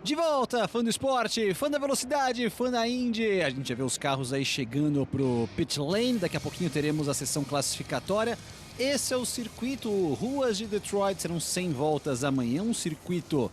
De volta, fã do esporte, fã da velocidade, fã da Indy. A gente já vê os carros aí chegando pro pit lane. Daqui a pouquinho teremos a sessão classificatória. Esse é o circuito Ruas de Detroit. Serão 100 voltas amanhã. Um circuito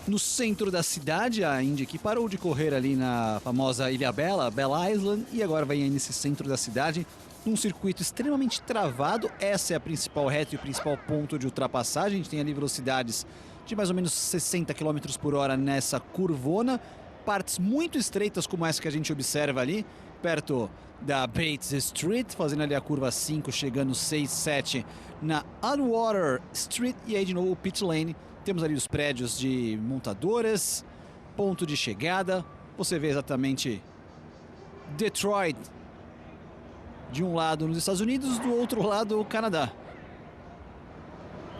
no centro da cidade. A Indy que parou de correr ali na famosa Ilha Bela, Bella Island. E agora vai nesse centro da cidade. Um circuito extremamente travado. Essa é a principal reta e o principal ponto de ultrapassagem. A gente tem ali velocidades de mais ou menos 60 km por hora nessa curvona. Partes muito estreitas como essa que a gente observa ali, perto da Bates Street, fazendo ali a curva 5, chegando 6, 7 na Atwater Street. E aí de novo o pit lane. Temos ali os prédios de montadoras, ponto de chegada. Você vê exatamente Detroit de um lado nos Estados Unidos, do outro lado o Canadá.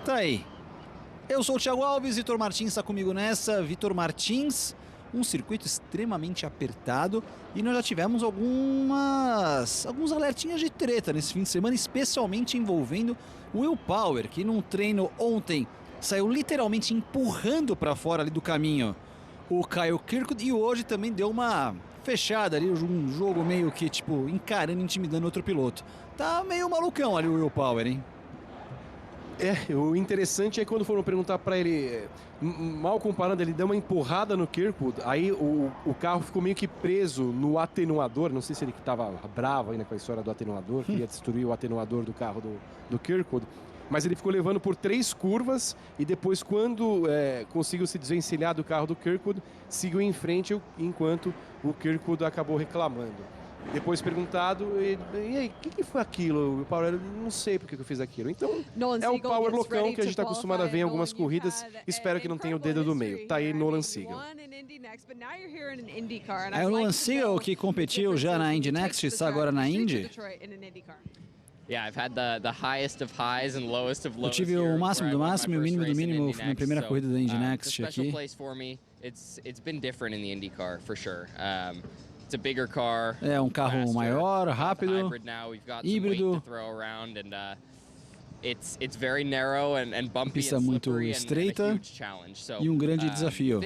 Tá aí. Eu sou o Thiago Alves, Vitor Martins está comigo nessa. Vitor Martins, um circuito extremamente apertado e nós já tivemos alguns alertinhas de treta nesse fim de semana, especialmente envolvendo o Will Power, que num treino ontem saiu literalmente empurrando para fora ali do caminho o Kyle Kirkwood e hoje também deu uma fechada ali, um jogo meio que tipo encarando, intimidando outro piloto. Tá meio malucão ali o Will Power, hein? O interessante é quando foram perguntar pra ele, mal comparando, ele deu uma empurrada no Kirkwood, aí o carro ficou meio que preso no atenuador, não sei se ele que tava bravo ainda com a história do atenuador, queria destruir o atenuador do carro do Kirkwood, mas ele ficou levando por 3 curvas e depois quando conseguiu se desvencilhar do carro do Kirkwood, seguiu em frente enquanto o Kirkwood acabou reclamando. Depois perguntado, e aí, o que foi aquilo? O Power, não sei porque que eu fiz aquilo. Então, é o Power loucão que a gente está acostumado a ver em algumas corridas. Espero que não tenha o dedo do meio. Tá aí Nolan Siegel. É o Nolan Siegel que competiu já na Indy Next e está agora na Indy. Eu tive o máximo do máximo e o mínimo do mínimo na primeira corrida da Indy Next aqui. É um carro maior, rápido, híbrido, pista muito estreita e um grande desafio.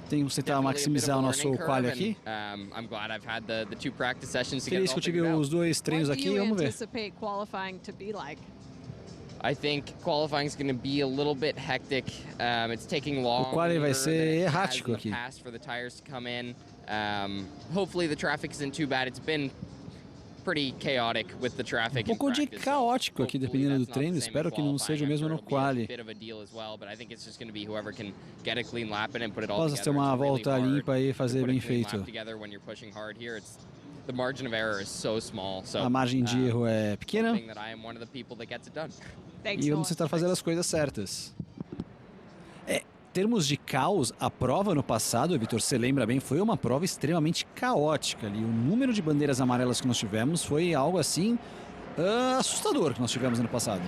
Temos que tentar maximizar o nosso quali aqui. Feliz que eu tive os 2 treinos aqui, vamos ver. I think qualifying is going to be a little bit hectic. It's taking longer. O quali vai ser errático aqui. For the tires to come in. Hopefully the traffic isn't too bad. It's been pretty chaotic with the traffic. Um pouco de caótico aqui dependendo do treino. Espero que não seja o mesmo no quali. Possa ter uma volta limpa e fazer bem feito. A margem de erro é pequena. E vamos tentar fazer as coisas certas. Em termos de caos, a prova no passado, Vitor, você lembra bem, foi uma prova extremamente caótica ali. O número de bandeiras amarelas que nós tivemos foi algo assim assustador que nós tivemos ano passado.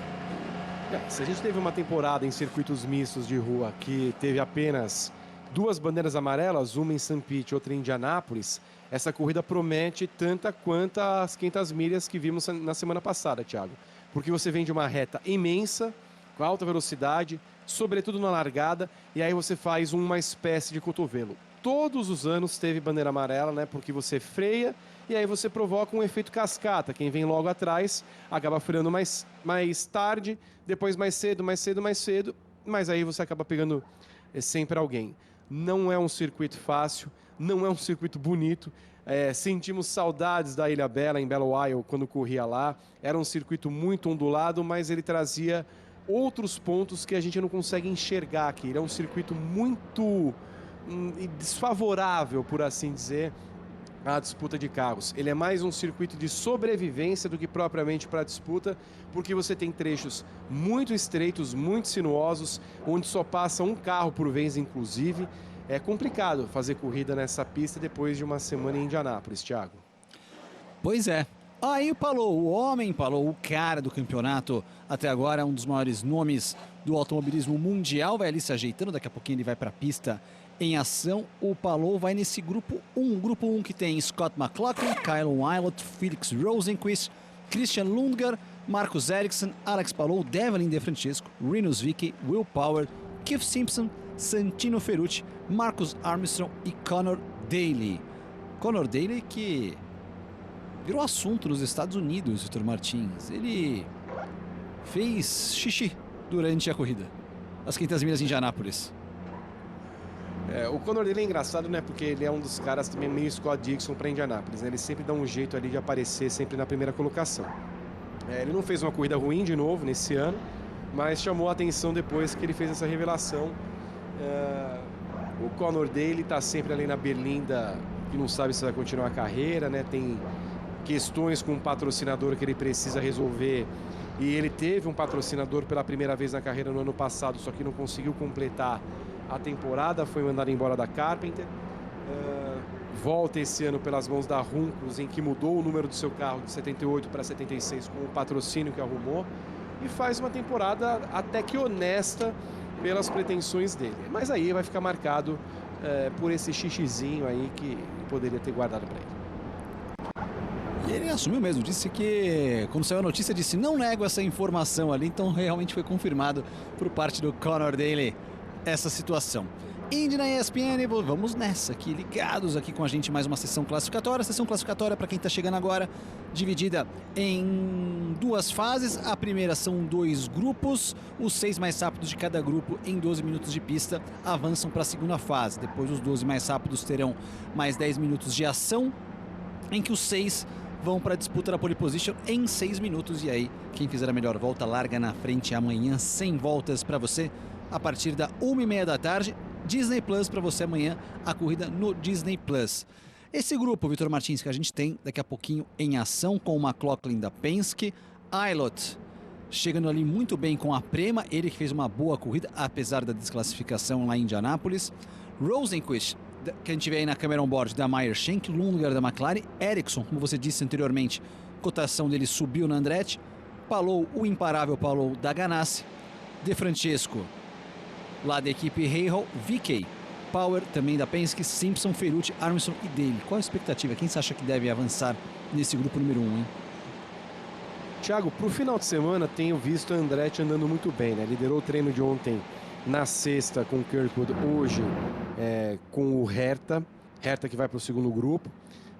Se a gente teve uma temporada em circuitos mistos de rua que teve apenas 2 bandeiras amarelas, uma em St. Pete e outra em Indianápolis, essa corrida promete tanta quanto as 500 milhas que vimos na semana passada, Thiago. Porque você vem de uma reta imensa, com alta velocidade, sobretudo na largada, e aí você faz uma espécie de cotovelo. Todos os anos teve bandeira amarela, né? Porque você freia e aí você provoca um efeito cascata. Quem vem logo atrás acaba freando mais tarde, depois mais cedo, mas aí você acaba pegando sempre alguém. Não é um circuito fácil, não é um circuito bonito. Sentimos saudades da Ilha Bela, em Belle Isle, quando corria lá. Era um circuito muito ondulado, mas ele trazia outros pontos que a gente não consegue enxergar aqui. Ele é um circuito muito desfavorável, por assim dizer, à disputa de carros. Ele é mais um circuito de sobrevivência do que propriamente para disputa, porque você tem trechos muito estreitos, muito sinuosos, onde só passa um carro por vez, inclusive. É complicado fazer corrida nessa pista depois de uma semana em Indianápolis, Thiago. Pois é. Aí o homem, o cara do campeonato, até agora um dos maiores nomes do automobilismo mundial, vai ali se ajeitando, daqui a pouquinho ele vai para a pista em ação. O Palou vai nesse grupo 1 que tem Scott McLaughlin, Kyle Wilott, Felix Rosenqvist, Christian Lundgaard, Marcus Ericsson, Alex Palou, Devlin De Francesco, Rinus VeeKay, Will Power, Keith Simpson, Santino Ferrucci, Marcus Armstrong e Conor Daly. Conor Daly que virou assunto nos Estados Unidos, Vitor Martins. Ele fez xixi durante a corrida, as 500 milhas em Indianápolis. O Conor Daly é engraçado, né? Porque ele é um dos caras também meio Scott Dixon para Indianápolis, né? Ele sempre dá um jeito ali de aparecer sempre na primeira colocação. Ele não fez uma corrida ruim de novo nesse ano, mas chamou a atenção depois que ele fez essa revelação. O Conor Daly está sempre ali na berlinda, que não sabe se vai continuar a carreira, né? Tem questões com o patrocinador que ele precisa resolver. E ele teve um patrocinador pela primeira vez na carreira no ano passado, só que não conseguiu completar a temporada, foi mandado embora da Carpenter. Volta esse ano pelas mãos da Juncos, em que mudou o número do seu carro de 78 para 76 com o patrocínio que arrumou. E faz uma temporada até que honesta pelas pretensões dele. Mas aí vai ficar marcado por esse xixizinho aí que poderia ter guardado para ele. E ele assumiu mesmo, disse que, quando saiu a notícia, disse: não nego essa informação ali, então realmente foi confirmado por parte do Conor Daly essa situação. Indy na ESPN, vamos nessa aqui, ligados aqui com a gente, mais uma sessão classificatória. Sessão classificatória, para quem está chegando agora, dividida em duas fases. A primeira são 2 grupos, os 6 mais rápidos de cada grupo em 12 minutos de pista avançam para a segunda fase. Depois os 12 mais rápidos terão mais 10 minutos de ação, em que os 6 vão para a disputa da pole position em 6 minutos. E aí, quem fizer a melhor volta larga na frente amanhã, 100 voltas para você, a partir da 1h30 da tarde. Disney Plus para você amanhã, a corrida no Disney Plus. Esse grupo, Vitor Martins, que a gente tem daqui a pouquinho em ação com o McLaughlin da Penske, Aylot chegando ali muito bem com a Prema, ele que fez uma boa corrida, apesar da desclassificação lá em Indianápolis. Rosenquist, que a gente vê aí na câmera on-board, da Meyer Shank, Lundgaard da McLaren, Ericsson, como você disse anteriormente, cotação dele subiu na Andretti, Palou, o imparável Palou da Ganassi, De Francesco, lá da equipe Hayhoe, VeeKay, Power também da Penske, Simpson, Ferrucci, Armstrong e Daly. Qual a expectativa? Quem você acha que deve avançar nesse grupo número 1, hein? Thiago, para o final de semana tenho visto a Andretti andando muito bem, né? Liderou o treino de ontem na sexta com o Kirkwood, hoje com o Herta que vai para o segundo grupo.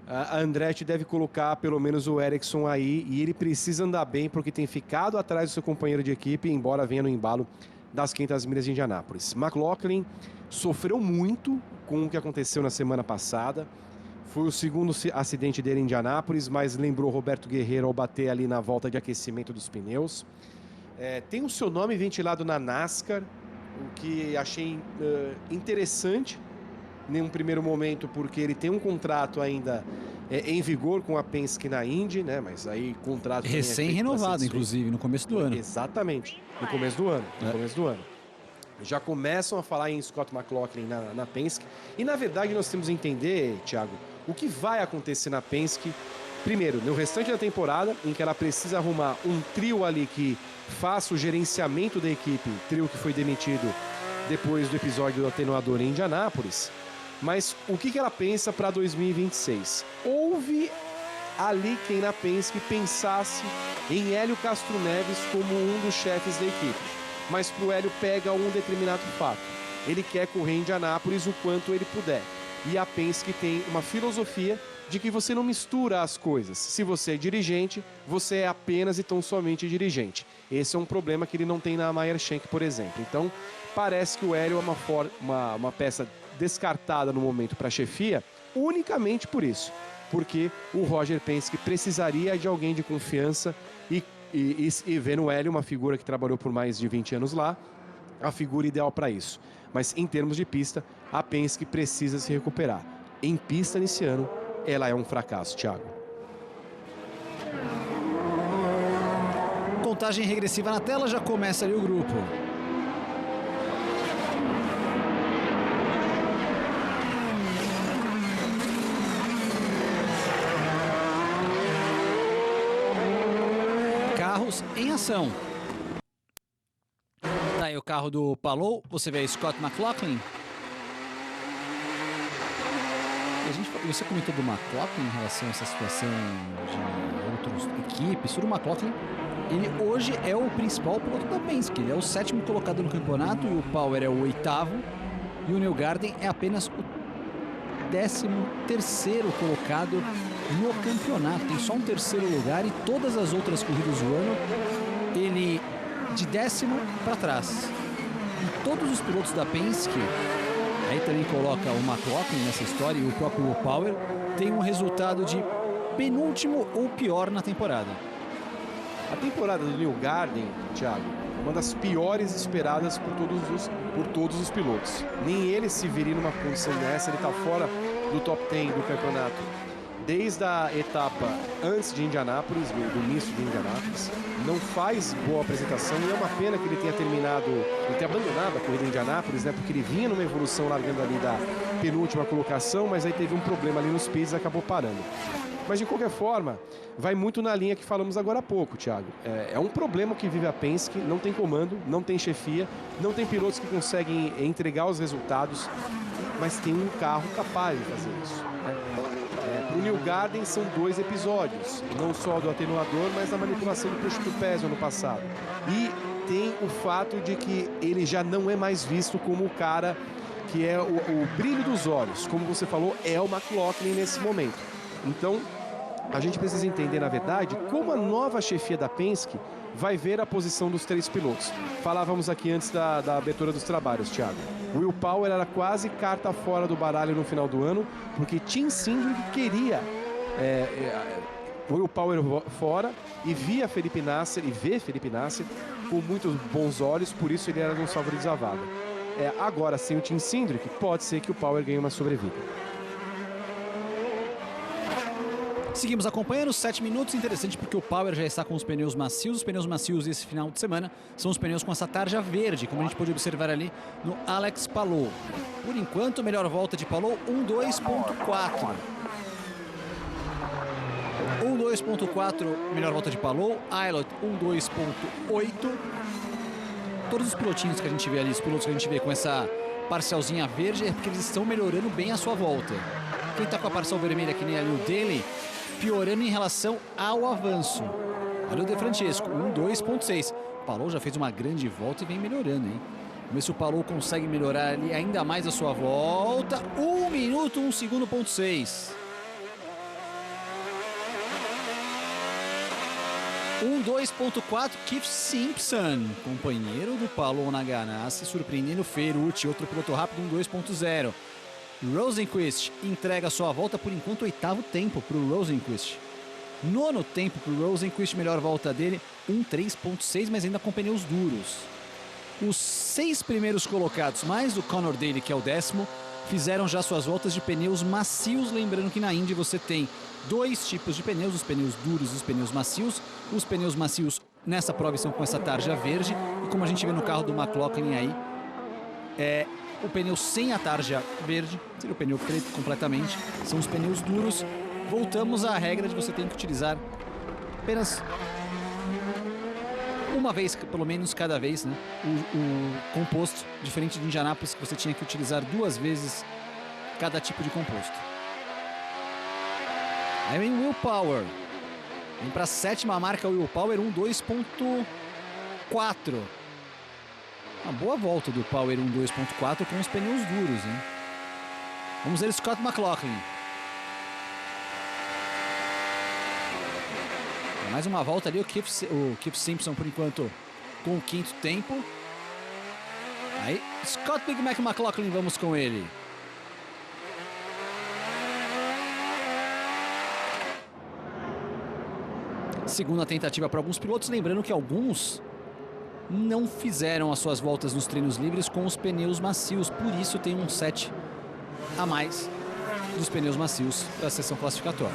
A Andretti deve colocar pelo menos o Ericsson aí, e ele precisa andar bem porque tem ficado atrás do seu companheiro de equipe, embora venha no embalo das 500 milhas de Indianápolis. McLaughlin sofreu muito com o que aconteceu na semana passada. Foi o segundo acidente dele em Indianápolis, mas lembrou Roberto Guerreiro ao bater ali na volta de aquecimento dos pneus. Tem o seu nome ventilado na NASCAR, o que achei interessante em um primeiro momento, porque ele tem um contrato ainda em vigor com a Penske na Indy, né? Mas aí contrato recém-renovado, inclusive, no começo do ano. Exatamente, no começo do ano. Já começam a falar em Scott McLaughlin na Penske. E na verdade nós temos que entender, Thiago, o que vai acontecer na Penske. Primeiro, no restante da temporada, em que ela precisa arrumar um trio ali que faça o gerenciamento da equipe, trio que foi demitido depois do episódio do atenuador em Indianápolis. Mas o que ela pensa para 2026? Houve ali quem na Penske pensasse em Hélio Castro Neves como um dos chefes da equipe. Mas para o Hélio pega um determinado fato. Ele quer correr em Indianápolis o quanto ele puder. E a Penske tem uma filosofia de que você não mistura as coisas. Se você é dirigente, você é apenas e tão somente dirigente. Esse é um problema que ele não tem na Meyer Shank, por exemplo. Então, parece que o Hélio é uma peça descartada no momento para a chefia, unicamente por isso. Porque o Roger Penske precisaria de alguém de confiança e vendo o Hélio, uma figura que trabalhou por mais de 20 anos lá, a figura ideal para isso. Mas em termos de pista, a Penske precisa se recuperar. Em pista nesse ano, ela é um fracasso, Thiago. Contagem regressiva na tela, já começa ali o grupo. Carros em ação. Tá aí o carro do Palou, você vê Scott McLaughlin. Você comentou do McLaughlin em relação a essa situação de outras equipes. O McLaughlin, ele hoje é o principal piloto da Penske. Ele é o 7º colocado no campeonato, e o Power é o 8º. E o Newgarden é apenas o 13º colocado no campeonato. Tem só um 3º lugar, e todas as outras corridas do ano, ele de 10º para trás. E todos os pilotos da Penske, aí também coloca o McLaughlin nessa história e o próprio Will Power, tem um resultado de penúltimo ou pior na temporada. A temporada do Newgarden, Thiago, é uma das piores esperadas por todos os pilotos. Nem ele se viria numa posição dessa, ele está fora do top 10 do campeonato desde a etapa antes de Indianápolis, do início de Indianápolis. Não faz boa apresentação, e é uma pena que ele tenha abandonado a corrida de Indianápolis, né? Porque ele vinha numa evolução largando ali da penúltima colocação, mas aí teve um problema ali nos pits e acabou parando. Mas de qualquer forma, vai muito na linha que falamos agora há pouco, Thiago. É um problema que vive a Penske, não tem comando, não tem chefia, não tem pilotos que conseguem entregar os resultados, mas tem um carro capaz de fazer isso, né? Para o Newgarden são 2 episódios, não só do atenuador, mas da manipulação do push to pass no ano passado. E tem o fato de que ele já não é mais visto como o cara que é o brilho dos olhos. Como você falou, é o McLaughlin nesse momento. Então, a gente precisa entender, na verdade, como a nova chefia da Penske vai ver a posição dos 3 pilotos. Falávamos aqui antes da abertura dos trabalhos, Thiago. Will Power era quase carta fora do baralho no final do ano, porque Tim Cindric queria Will Power fora e vê Felipe Nasser com muitos bons olhos, por isso ele era um favorito da vaga. Agora, sem o Tim Cindric, pode ser que o Power ganhe uma sobrevida. Seguimos acompanhando 7 minutos. Interessante porque o Power já está com os pneus macios. Os pneus macios esse final de semana são os pneus com essa tarja verde, como a gente pôde observar ali no Alex Palou. Por enquanto, melhor volta de Palou, 1.2.4. 1.2.4, melhor volta de Palou. Aylot, 1.2.8. Todos os pilotinhos que a gente vê ali, os pilotos que a gente vê com essa parcialzinha verde, é porque eles estão melhorando bem a sua volta. Quem está com a parcial vermelha, que nem ali o Daly, piorando em relação ao avanço. Olha o De Francesco, 1.2.6. Palou já fez uma grande volta e vem melhorando, hein? Vamos ver se o Palou consegue melhorar ali ainda mais a sua volta. 1 minuto, 1 segundo, ponto 6. 1.2.4, Keith Simpson, companheiro do Palou na Ganassi, surpreendendo Ferrucci, outro piloto rápido, 1.2.0. Rosenqvist entrega sua volta, por enquanto, 8º tempo para o Rosenqvist. 9º tempo para o Rosenqvist, melhor volta dele, 1.3.6, mas ainda com pneus duros. Os 6 primeiros colocados, mais o Conor Daly, que é o 10º, fizeram já suas voltas de pneus macios, lembrando que na Indy você tem 2 tipos de pneus, os pneus duros e os pneus macios. Os pneus macios nessa prova estão com essa tarja verde, e como a gente vê no carro do McLaughlin aí, o pneu sem a tarja verde, seria o pneu preto completamente, são os pneus duros. Voltamos à regra de você ter que utilizar apenas uma vez, pelo menos cada vez, né, o composto, diferente de Indianápolis, que você tinha que utilizar 2 vezes cada tipo de composto. Aí vem o Will Power, vem para a 7ª marca o Will Power, 1.2.4. Uma boa volta do Power 1.2.4 com os pneus duros, hein? Vamos ver Scott McLaughlin. Mais uma volta ali, o Keith Simpson, por enquanto, com o 5º tempo. Aí, Scott Big Mac McLaughlin, vamos com ele. Segunda tentativa para alguns pilotos, lembrando que alguns não fizeram as suas voltas nos treinos livres com os pneus macios, por isso tem um set a mais dos pneus macios para a sessão classificatória.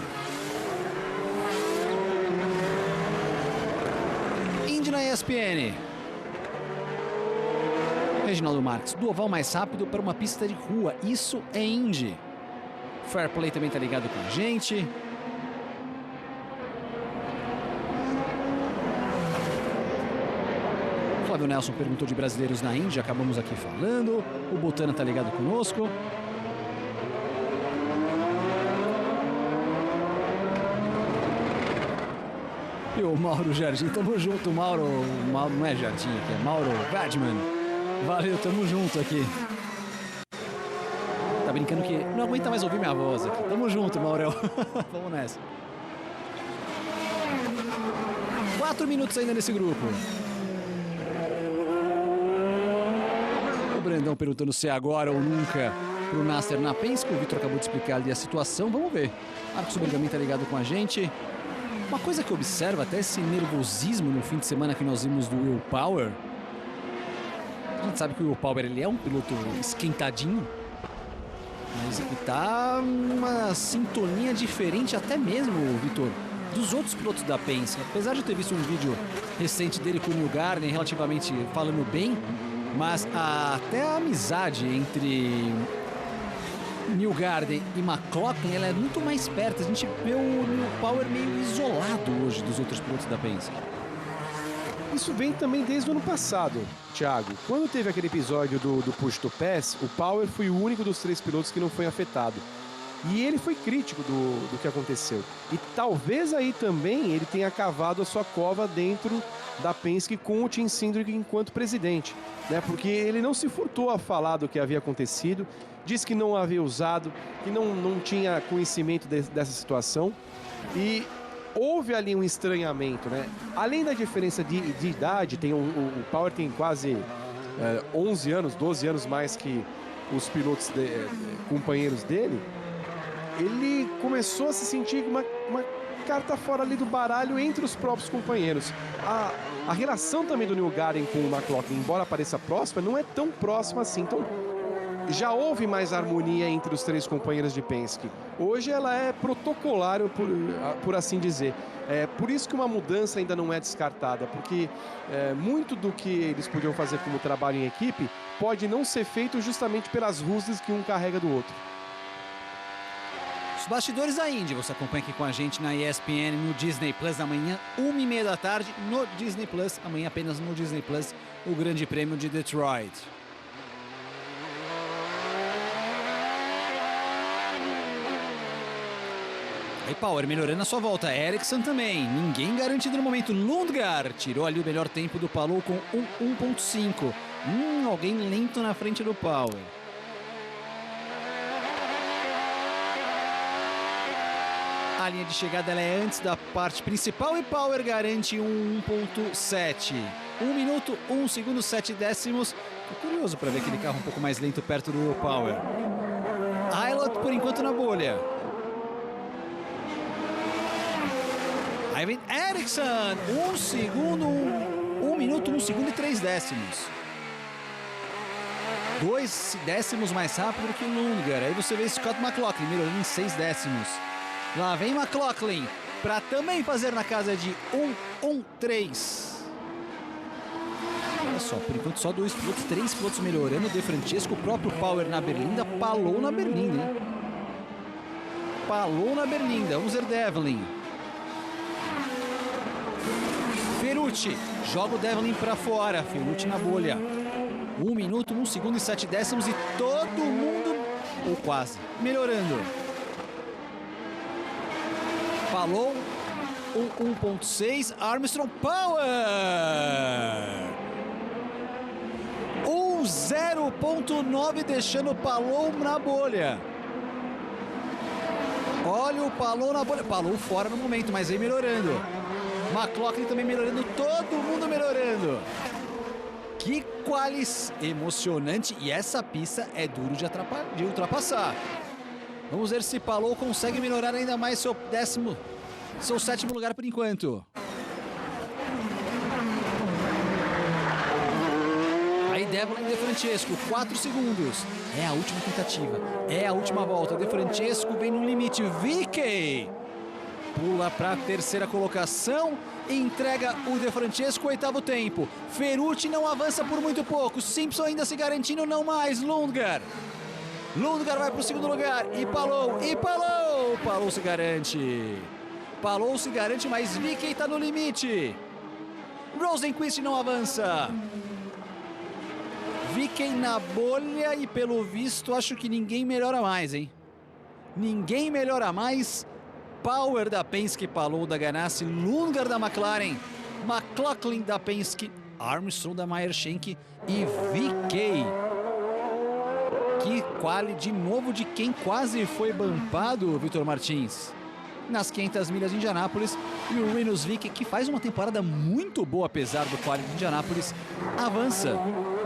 Indy na ESPN. Reginaldo Marques, do oval mais rápido para uma pista de rua, isso é Indy. Fair Play também está ligado com a gente. Flávio Nelson perguntou de brasileiros na Indy, acabamos aqui falando. O Botana tá ligado conosco. E o Mauro Jardim, tamo junto, Mauro não é Jardim aqui, é Mauro Vadman. Valeu, tamo junto aqui. Tá brincando que não aguenta mais ouvir minha voz aqui. Tamo junto, Maurel. Vamos nessa. 4 minutos ainda nesse grupo. O Brandão perguntando se é agora ou nunca pro Nasser na Penske. O Vitor acabou de explicar ali a situação. Vamos ver. Marcos Bergamin tá ligado com a gente. Uma coisa que observa até esse nervosismo no fim de semana que nós vimos do Will Power. A gente sabe que o Will Power ele é um piloto esquentadinho, mas ele tá numa sintonia diferente até mesmo, Vitor, dos outros pilotos da Penske. Apesar de eu ter visto um vídeo recente dele com o Neil Garden relativamente falando bem, mas até a amizade entre Neil Garden e McLaughlin, ela é muito mais perto. A gente vê o Neil Power meio isolado hoje dos outros pilotos da Penske. Isso vem também desde o ano passado, Thiago. Quando teve aquele episódio do Push to Pass, o Power foi o único dos 3 pilotos que não foi afetado. E ele foi crítico do que aconteceu. E talvez aí também ele tenha cavado a sua cova dentro da Penske com o Tim Cindric enquanto presidente, né? Porque ele não se furtou a falar do que havia acontecido, disse que não havia usado, que não tinha conhecimento dessa situação. E houve ali um estranhamento, né? Além da diferença de idade, o Power tem quase 11 anos, 12 anos mais que os pilotos companheiros dele. Ele começou a se sentir uma carta fora ali do baralho entre os próprios companheiros. A relação também do Neil Garden com o McLaughlin, embora pareça próxima, não é tão próxima assim. Então, já houve mais harmonia entre os 3 companheiros de Penske. Hoje ela é protocolar, por assim dizer. É por isso que uma mudança ainda não é descartada, porque muito do que eles podiam fazer como trabalho em equipe pode não ser feito justamente pelas rusgas que um carrega do outro. Os bastidores da Indy, você acompanha aqui com a gente na ESPN, no Disney Plus, amanhã, 1h30 da tarde, no Disney Plus, amanhã apenas no Disney Plus, o Grande Prêmio de Detroit. Aí Power melhorando a sua volta, Ericsson também, ninguém garantido no momento. Lundgaard tirou ali o melhor tempo do Palou com 1.5. Alguém lento na frente do Power. A linha de chegada ela é antes da parte principal e Power garante 1.7. 1 minuto, 1 segundo, 7 décimos. Tô curioso para ver aquele carro um pouco mais lento perto do Power. Aylot por enquanto na bolha. Aí vem Ericsson, 1 segundo, 1 minuto, 1 segundo e 3 décimos. 2 décimos mais rápido que o Lundgaard. Aí você vê Scott McLaughlin melhorando em 6 décimos. Lá vem McLaughlin para também fazer na casa de 1.13. Olha só, por enquanto só 2 pilotos, 3 pilotos melhorando. De Francesco, o próprio Power na Berlinda, Palou na Berlinda, hein? Palou na Berlinda, vamos ver Devlin. Ferrucci, joga o Devlin para fora, Ferrucci na bolha. 1 minuto, 1 segundo e 7 décimos e todo mundo, ou quase, melhorando. Palou, 1.6, Armstrong, Power! 0.9 deixando o Palou na bolha. Olha o Palou na bolha. Palou fora no momento, mas vem melhorando. McLaughlin também melhorando, todo mundo melhorando. Que qualis emocionante. E essa pista é duro de ultrapassar. Vamos ver se Palou consegue melhorar ainda mais seu 7º lugar por enquanto. Aí Devlin e De Francesco, 4 segundos. É a última tentativa, é a última volta. De Francesco vem no limite. Vicky pula para a 3ª colocação e entrega o De Francesco, 8º tempo. Ferrucci não avança por muito pouco. Simpson ainda se garantindo, não mais. Lundgaard vai para o 2º lugar. E Palou se garante. Palou se garante, mas Vicky está no limite. Rosenqvist não avança. Vicky na bolha e pelo visto acho que ninguém melhora mais, hein? Ninguém melhora mais. Power da Penske, Palou da Ganassi, Lundgaard da McLaren, McLaughlin da Penske, Armstrong da Meyer-Shank e VK. Que quali de novo de quem quase foi bampado, Vitor Martins. Nas 500 milhas de Indianápolis, e o Rinus VeeKay, que faz uma temporada muito boa apesar do quali de Indianápolis, avança,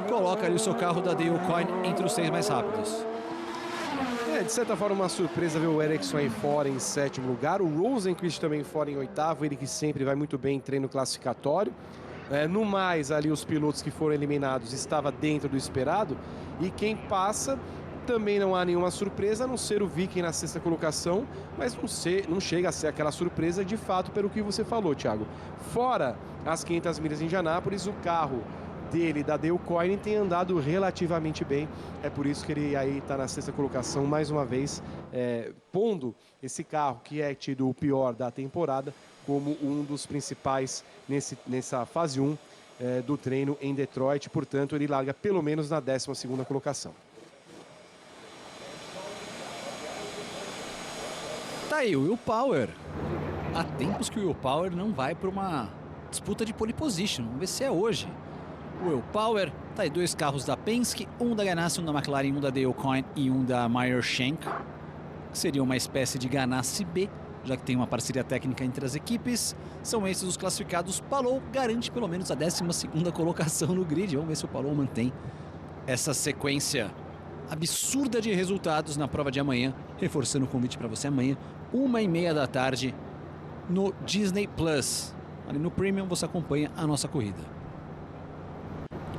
coloca ali o seu carro da Dale Coyne entre os 6 mais rápidos. De certa forma uma surpresa ver o Ericsson aí fora em 7º lugar, o Rosenqvist também fora em 8º, ele que sempre vai muito bem em treino classificatório. No mais, ali os pilotos que foram eliminados estava dentro do esperado, e quem passa também não há nenhuma surpresa, a não ser o VeeKay na 6ª colocação, mas não chega a ser aquela surpresa de fato pelo que você falou, Thiago. Fora as 500 milhas de Indianápolis, o carro dele, da Dale Coyne, tem andado relativamente bem, é por isso que ele aí está na 6ª colocação, mais uma vez, pondo esse carro, que é tido o pior da temporada, como um dos principais nessa fase 1 do treino em Detroit, portanto ele larga pelo menos na 12ª colocação. Tá aí o Will Power. Há tempos que o Will Power não vai para uma disputa de pole position, vamos ver se é hoje. O Will Power, tá aí 2 carros da Penske, um da Ganassi, um da McLaren, um da Dale Coyne e um da Meyer-Shank. Seria uma espécie de Ganassi B, já que tem uma parceria técnica entre as equipes. São esses os classificados. Palou garante pelo menos a 12ª colocação no grid. Vamos ver se o Palou mantém essa sequência absurda de resultados na prova de amanhã. Reforçando o convite para você amanhã, 1h30 da tarde, no Disney Plus. Ali no Premium você acompanha a nossa corrida.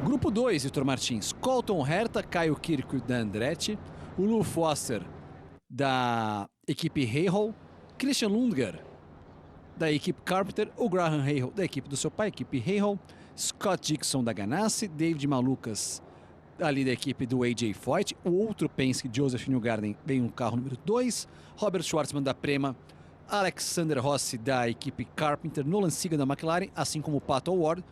Grupo 2, Vitor Martins. Colton Herta, Caio Kirk da Andretti, o Lu Foster da equipe Hayhoe, Christian Lundgaard da equipe Carpenter, o Graham Hayhoe da equipe do seu pai, equipe Hayhoe, Scott Dixon da Ganassi, David Malukas ali da equipe do AJ Foyt, o outro Penske, Joseph Newgarden, vem no carro número 2, Robert Schwartzman da Prema, Alexander Rossi da equipe Carpenter, Nolan Siga da McLaren, assim como o Pato O'Ward.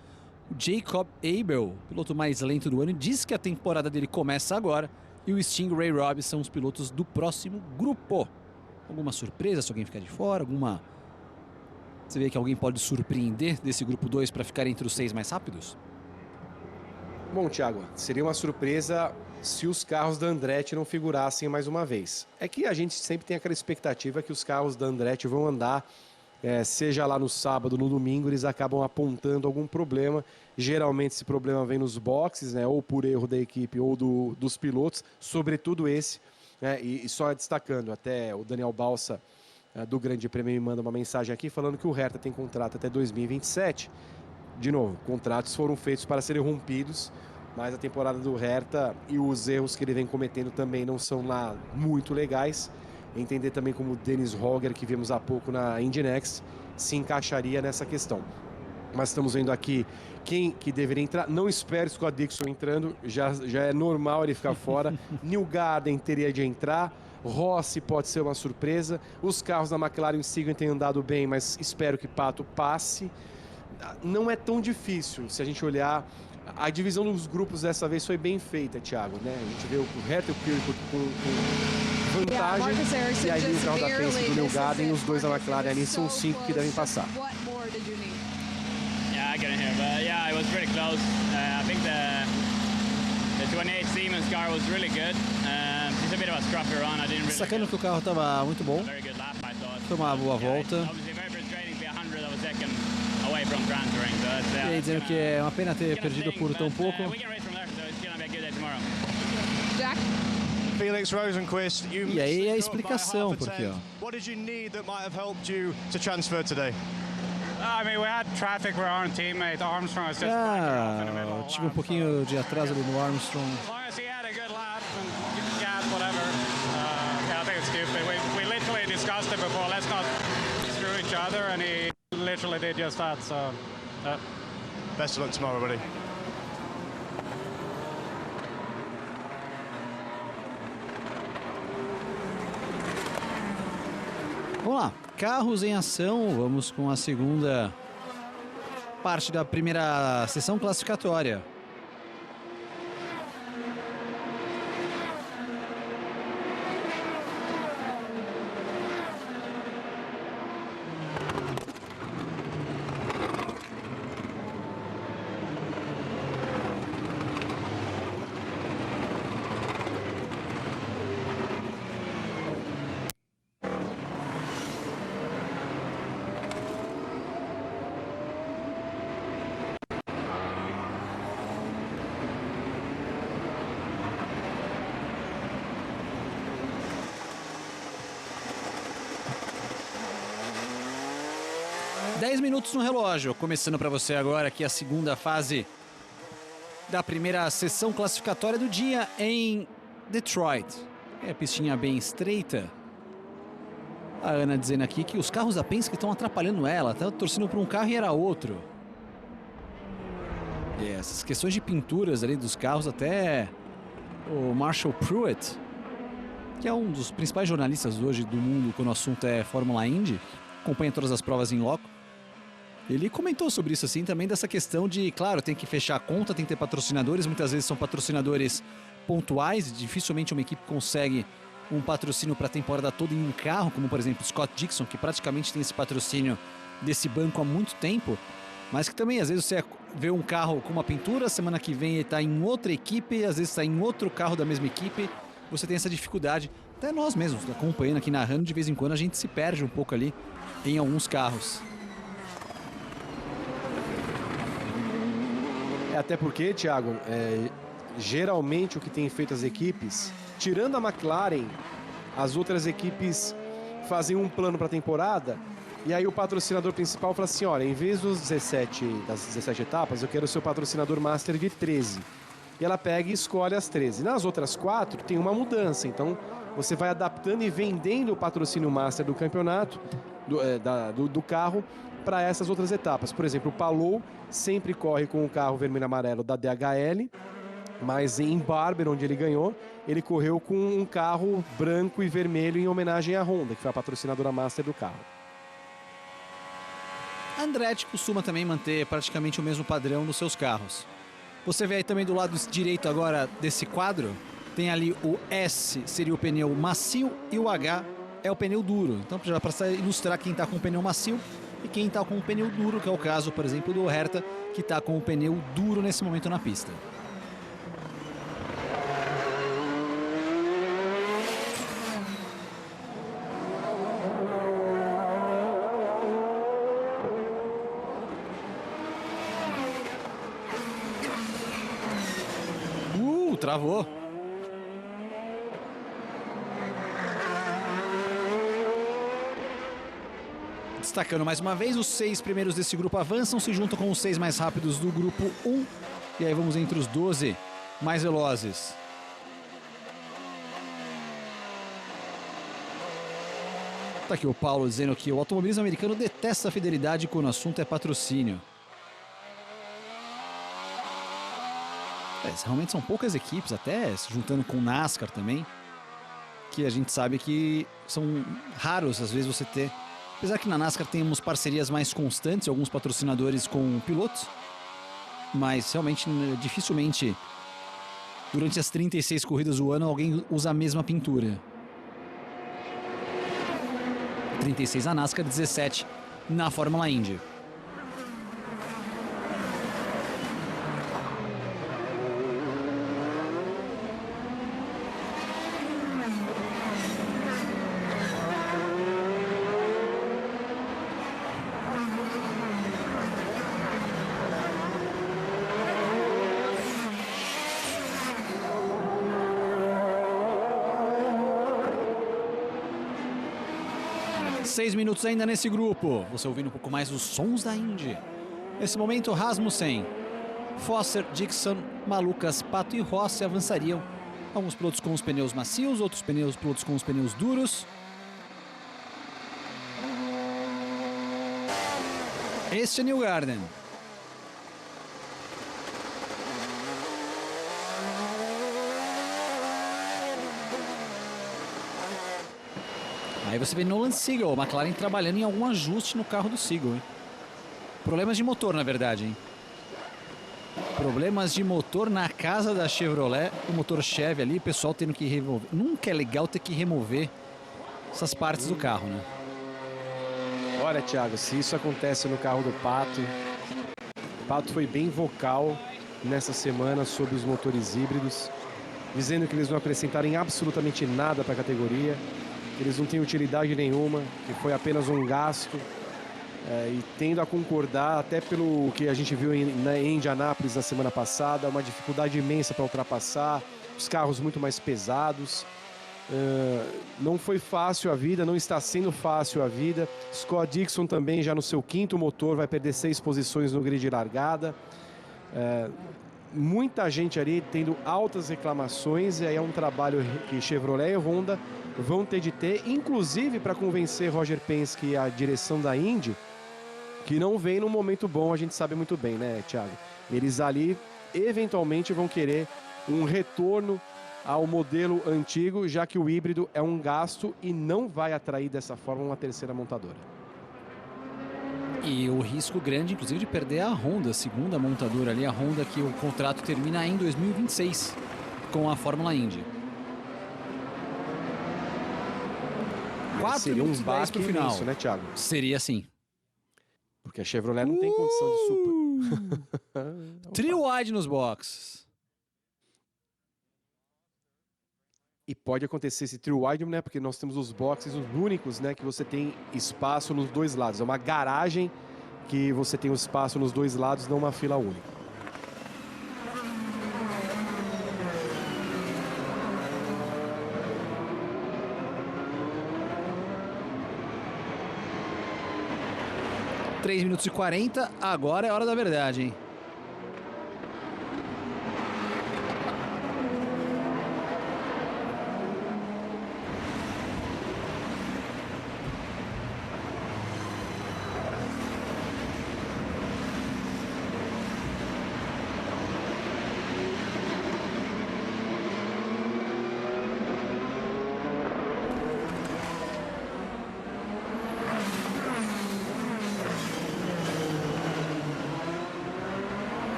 O Jacob Abel, piloto mais lento do ano, diz que a temporada dele começa agora, e o Sting Ray Robbins são os pilotos do próximo grupo. Alguma surpresa se alguém ficar de fora? Você vê que alguém pode surpreender desse grupo 2 para ficar entre os 6 mais rápidos? Bom, Thiago, seria uma surpresa se os carros da Andretti não figurassem mais uma vez. É que a gente sempre tem aquela expectativa que os carros da Andretti vão andar, seja lá no sábado, no domingo, eles acabam apontando algum problema. Geralmente esse problema vem nos boxes, ou por erro da equipe ou dos pilotos, sobretudo esse. E só destacando, até o Daniel Balsa do Grande Prêmio me manda uma mensagem aqui falando que o Herta tem contrato até 2027. De novo, contratos foram feitos para serem rompidos, mas a temporada do Herta e os erros que ele vem cometendo também não são lá muito legais. Entender também como o Dennis Hogger, que vimos há pouco na Indy Next, se encaixaria nessa questão. Mas estamos vendo aqui quem que deveria entrar. Não espero Scott Dixon entrando, já é normal ele ficar fora. Newgarden teria de entrar. Rossi pode ser uma surpresa. Os carros da McLaren sigam têm andado bem, mas espero que Pato passe. Não é tão difícil se a gente olhar. A divisão dos grupos dessa vez foi bem feita, Thiago, né? A gente vê o Herta e o Kirk com vantagem, e aí o carro da Penske do Newgarden e os dois da McLaren ali são os 5 que devem passar. Yeah, I got in here, but yeah, it was pretty close. I think the 28 Siemens car was really good. It's a bit of a scruffy run. I didn't really Sacando que o carro estava muito bom, very good lap, I thought. foi uma boa volta. Obviously very frustrating to be 100 of a second away from transferring. So that's, E aí dizendo que é uma pena ter perdido por tão pouco. We can race from there, so it's gonna be a good day tomorrow. Jack? Felix Rosenqvist, you E aí a missed explicação, by half a porque ó, tenth. What did you need that might have helped you to transfer today? I mean, we had traffic with our own teammate Armstrong. Was just off in the middle of the tive um lap, pouquinho de atraso ali no Armstrong. As long as he had a good lap and gas, whatever. Yeah, I think it's stupid. We literally discussed it before. Let's not screw each other, and he literally did just that. So, Best of luck tomorrow, buddy. Vamos lá, carros em ação, vamos com a segunda parte da primeira sessão classificatória. 10 minutos no relógio, começando para você agora aqui a segunda fase da primeira sessão classificatória do dia em Detroit. É a pistinha bem estreita. A Ana dizendo aqui que os carros da Penske estão atrapalhando ela, tá torcendo para um carro e era outro. E essas questões de pinturas ali dos carros, até o Marshall Pruitt, que é um dos principais jornalistas hoje do mundo quando o assunto é Fórmula Indy, acompanha todas as provas em loco. Ele comentou sobre isso assim também, dessa questão de, claro, tem que fechar a conta, tem que ter patrocinadores, muitas vezes são patrocinadores pontuais, dificilmente uma equipe consegue um patrocínio para a temporada toda em um carro, como por exemplo Scott Dixon, que praticamente tem esse patrocínio desse banco há muito tempo, mas que também às vezes você vê um carro com uma pintura, semana que vem ele está em outra equipe, às vezes está em outro carro da mesma equipe, você tem essa dificuldade. Até nós mesmos, acompanhando aqui, narrando, de vez em quando a gente se perde um pouco ali em alguns carros. Até porque, Thiago, geralmente o que tem feito as equipes, tirando a McLaren, as outras equipes fazem um plano para a temporada e aí o patrocinador principal fala assim, olha, em vez das 17 etapas, eu quero ser o patrocinador master de 13. E ela pega e escolhe as 13. Nas outras 4 tem uma mudança, então você vai adaptando e vendendo o patrocínio master do campeonato, do carro, para essas outras etapas. Por exemplo, o Palou sempre corre com o carro vermelho e amarelo da DHL, mas em Barber, onde ele ganhou, ele correu com um carro branco e vermelho em homenagem à Honda, que foi a patrocinadora master do carro. A Andretti costuma também manter praticamente o mesmo padrão nos seus carros. Você vê aí também do lado direito agora desse quadro, tem ali o S, seria o pneu macio, e o H é o pneu duro. Então, já para ilustrar quem está com o pneu macio e quem está com o pneu duro, que é o caso, por exemplo, do Herta, que está com o pneu duro nesse momento na pista. Travou. Destacando mais uma vez, os 6 primeiros desse grupo avançam, se juntam com os 6 mais rápidos do grupo 1. E aí vamos entre os 12 mais velozes. Tá aqui o Paulo dizendo que o automobilismo americano detesta a fidelidade quando o assunto é patrocínio. Realmente são poucas equipes, até se juntando com o NASCAR também, que a gente sabe que são raros, às vezes, você ter. Apesar que na NASCAR temos parcerias mais constantes, alguns patrocinadores com pilotos, mas realmente, dificilmente, durante as 36 corridas do ano, alguém usa a mesma pintura. 36 na NASCAR, 17 na Fórmula Indy. Seis minutos ainda nesse grupo. Você ouvindo um pouco mais os sons da Indy. Nesse momento, Rasmussen, Foster, Dixon, Malucas, Pato e Rossi avançariam. Alguns pilotos com os pneus macios, outros pilotos com os pneus duros. Este é Newgarden. Aí você vê Nolan Segal, a McLaren trabalhando em algum ajuste no carro do Segal, hein? Problemas de motor, na verdade, hein? Problemas de motor na casa da Chevrolet, o motor Chevy ali, o pessoal tendo que remover. Nunca é legal ter que remover essas partes do carro, né? Olha, Thiago, se isso acontece no carro do Pato, o Pato foi bem vocal nessa semana sobre os motores híbridos, dizendo que eles não acrescentarem absolutamente nada para a categoria, que eles não têm utilidade nenhuma, que foi apenas um gasto, e tendo a concordar, até pelo que a gente viu em Indianápolis na semana passada, uma dificuldade imensa para ultrapassar, os carros muito mais pesados. Não foi fácil a vida, não está sendo fácil a vida. Scott Dixon também já no seu 5º motor vai perder 6 posições no grid de largada. Muita gente ali tendo altas reclamações, e aí é um trabalho que Chevrolet e Honda vão ter de ter, inclusive para convencer Roger Penske e a direção da Indy, que não vem num momento bom, a gente sabe muito bem, né, Thiago? Eles ali eventualmente vão querer um retorno ao modelo antigo, já que o híbrido é um gasto e não vai atrair dessa forma uma terceira montadora. E o risco grande, inclusive, de perder a Honda, a segunda montadora ali, a Honda que o contrato termina em 2026 com a Fórmula Indy. 4 seria minutos um e 10 pro baque final. imenso, né, Thiago? Seria sim. Porque a Chevrolet não tem condição de super. Trio wide nos boxes. E pode acontecer esse trio wide, né? Porque nós temos os boxes, os únicos, né? Que você tem espaço nos dois lados. É uma garagem que você tem o espaço nos dois lados, não uma fila única. Três minutos e 40, agora é a hora da verdade, hein?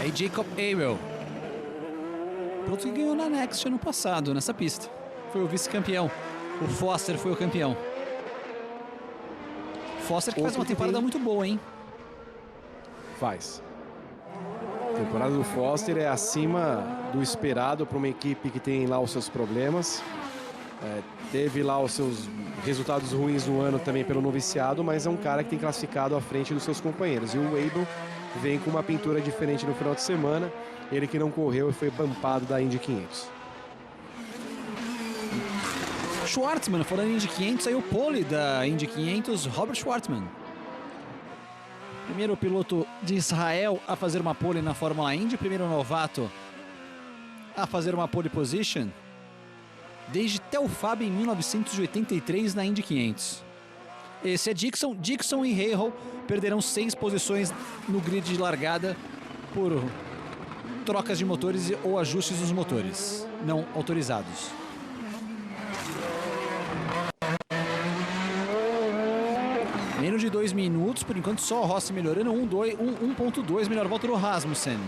Aí Jacob Abel. Piloto que ganhou na Next ano passado, nessa pista. Foi o vice-campeão. O Foster foi o campeão. Foster que faz uma temporada muito boa, hein? Faz. A temporada do Foster é acima do esperado para uma equipe que tem lá os seus problemas. Teve lá os seus resultados ruins no ano também pelo noviciado, mas é um cara que tem classificado à frente dos seus companheiros. E o Abel vem com uma pintura diferente no final de semana. Ele que não correu e foi bumpado da Indy 500. Schwartzman, falando em Indy 500, saiu o pole da Indy 500, Robert Schwartzman. Primeiro piloto de Israel a fazer uma pole na Fórmula Indy, primeiro novato a fazer uma pole position desde Tel Fab em 1983 na Indy 500. Esse é Dixon. Dixon e Rahal perderão 6 posições no grid de largada por trocas de motores ou ajustes nos motores não autorizados. Menos de 2 minutos, por enquanto só o Rossi melhorando, 1.2, melhor volta do Rasmussen.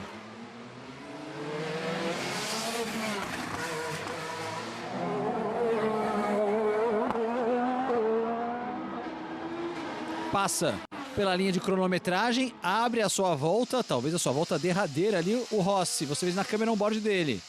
Passa pela linha de cronometragem, abre a sua volta, talvez a sua volta derradeira ali, o Rossi, você vê na câmera on-board dele.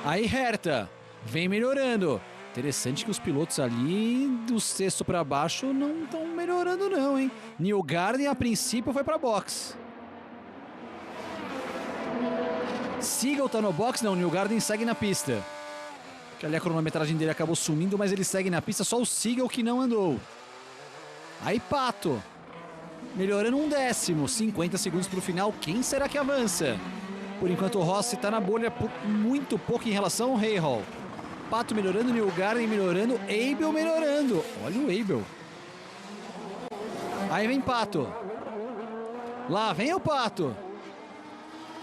Aí Herta, vem melhorando. Interessante que os pilotos ali do sexto para baixo não estão melhorando não, hein? Newgarden a princípio foi para box. Seagull tá no box, não, Newgarden segue na pista. Que ali a cronometragem dele acabou sumindo, mas ele segue na pista, só o Seagull que não andou. Aí Pato, melhorando 1 décimo, 50 segundos para o final, quem será que avança? Por enquanto o Rossi está na bolha por muito pouco em relação ao Rahal. Pato melhorando, Newgarden melhorando, Abel melhorando. Olha o Abel. Aí vem Pato. Lá vem o Pato.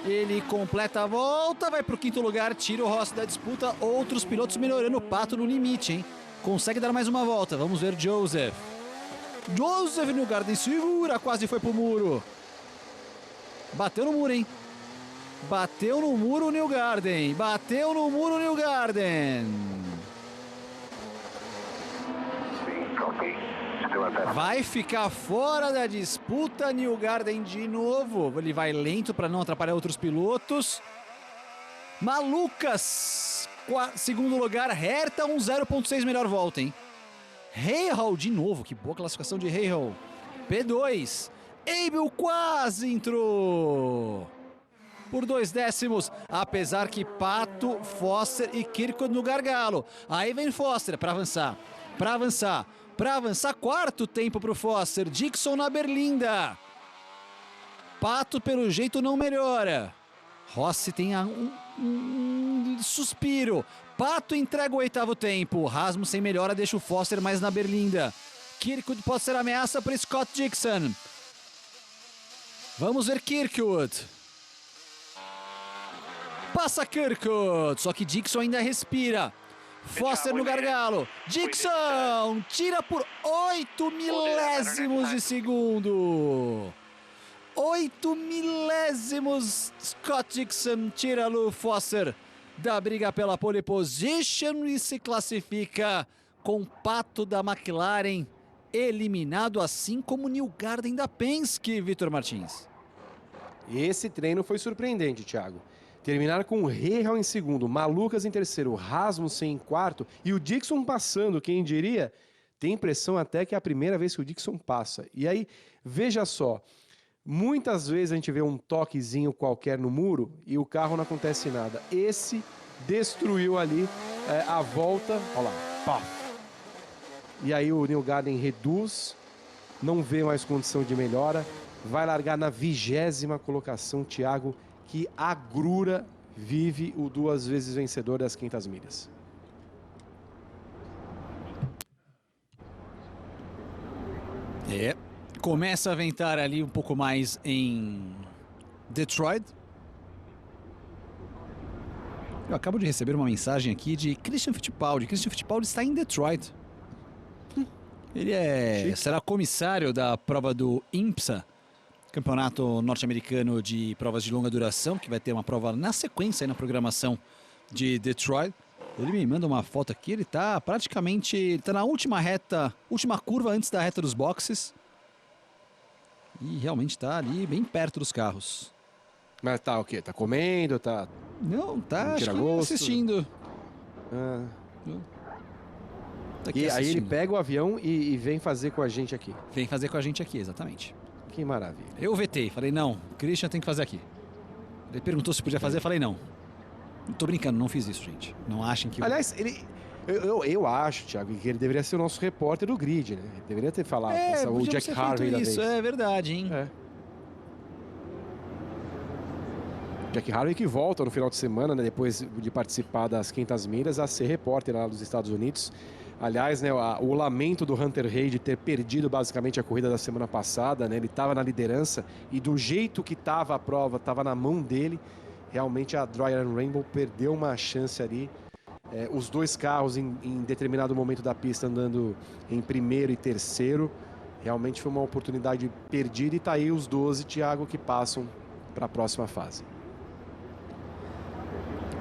Ele completa a volta, vai para o 5º lugar, tira o Rossi da disputa. Outros pilotos melhorando, o Pato no limite, hein? Consegue dar mais uma volta. Vamos ver Joseph. Joseph, Newgarden segura, quase foi pro muro. Bateu no muro, hein? Bateu no muro o Newgarden. Bateu no muro o Newgarden. Vai ficar fora da disputa Newgarden de novo. Ele vai lento para não atrapalhar outros pilotos. Malucas, segundo lugar. Herta 0.6 melhor volta, hein? Rahal de novo, que boa classificação de Rahal. P2. Abel quase entrou por 2 décimos, apesar que Pato, Foster e Kirkwood no gargalo. Aí vem Foster para avançar, quarto tempo para o Foster. Dixon na berlinda. Pato pelo jeito não melhora. Rossi tem um suspiro. Pato entrega o 8º tempo. Rasmussen melhora, deixa o Foster mais na berlinda. Kirkwood pode ser ameaça para Scott Dixon. Vamos ver Kirkwood. Passa Kirkwood, só que Dixon ainda respira. Foster no gargalo. Dixon tira por 8 milésimos de segundo. 8 milésimos. Scott Dixon tira Lou Foster da briga pela pole position e se classifica com Pato da McLaren eliminado, assim como Newgarden da Penske, Vitor Martins. Esse treino foi surpreendente, Thiago. Terminar com o Rahal em segundo, Malucas em terceiro, Rasmussen em quarto e o Dixon passando, quem diria? Tem impressão até que é a primeira vez que o Dixon passa. E aí, veja só, muitas vezes a gente vê um toquezinho qualquer no muro e o carro não acontece nada. Esse destruiu ali a volta, olha lá, pá. E aí o Newgarden reduz, não vê mais condição de melhora, vai largar na 20ª colocação, Thiago. Que agrura vive o 2 vezes vencedor das 500 milhas. Começa a ventar ali um pouco mais em Detroit. Eu acabo de receber uma mensagem aqui de Christian Fittipaldi. Christian Fittipaldi está em Detroit. Ele será comissário da prova do IMSA, Campeonato Norte-Americano de Provas de Longa Duração, que vai ter uma prova na sequência aí na programação de Detroit. Ele me manda uma foto aqui, ele tá praticamente, na última curva antes da reta dos boxes. E realmente tá ali bem perto dos carros. Mas tá o quê? Tá comendo? Tá... Não, tá assistindo. Tá aqui e assistindo. aí ele pega o avião e vem fazer com a gente aqui. Vem fazer com a gente aqui, exatamente. Que maravilha. Eu vetei, falei não, Christian tem que fazer aqui. Ele perguntou se podia fazer, falei não. Tô brincando, não fiz isso, gente. Não achem que... Aliás, eu acho, Thiago, que ele deveria ser o nosso repórter do grid, né? Ele deveria ter falado, o Jack Harvey da vez. Isso, é verdade, hein? Jack Harvey que volta no final de semana, né, depois de participar das 500 milhas, a ser repórter lá dos Estados Unidos. Aliás, né, o lamento do Hunter Hay de ter perdido basicamente a corrida da semana passada, né? Ele estava na liderança e do jeito que estava a prova, estava na mão dele. Realmente a Dry Iron Rainbow perdeu uma chance ali. Os dois carros em determinado momento da pista andando em primeiro e terceiro. Realmente foi uma oportunidade perdida e tá aí os 12, Thiago, que passam para a próxima fase.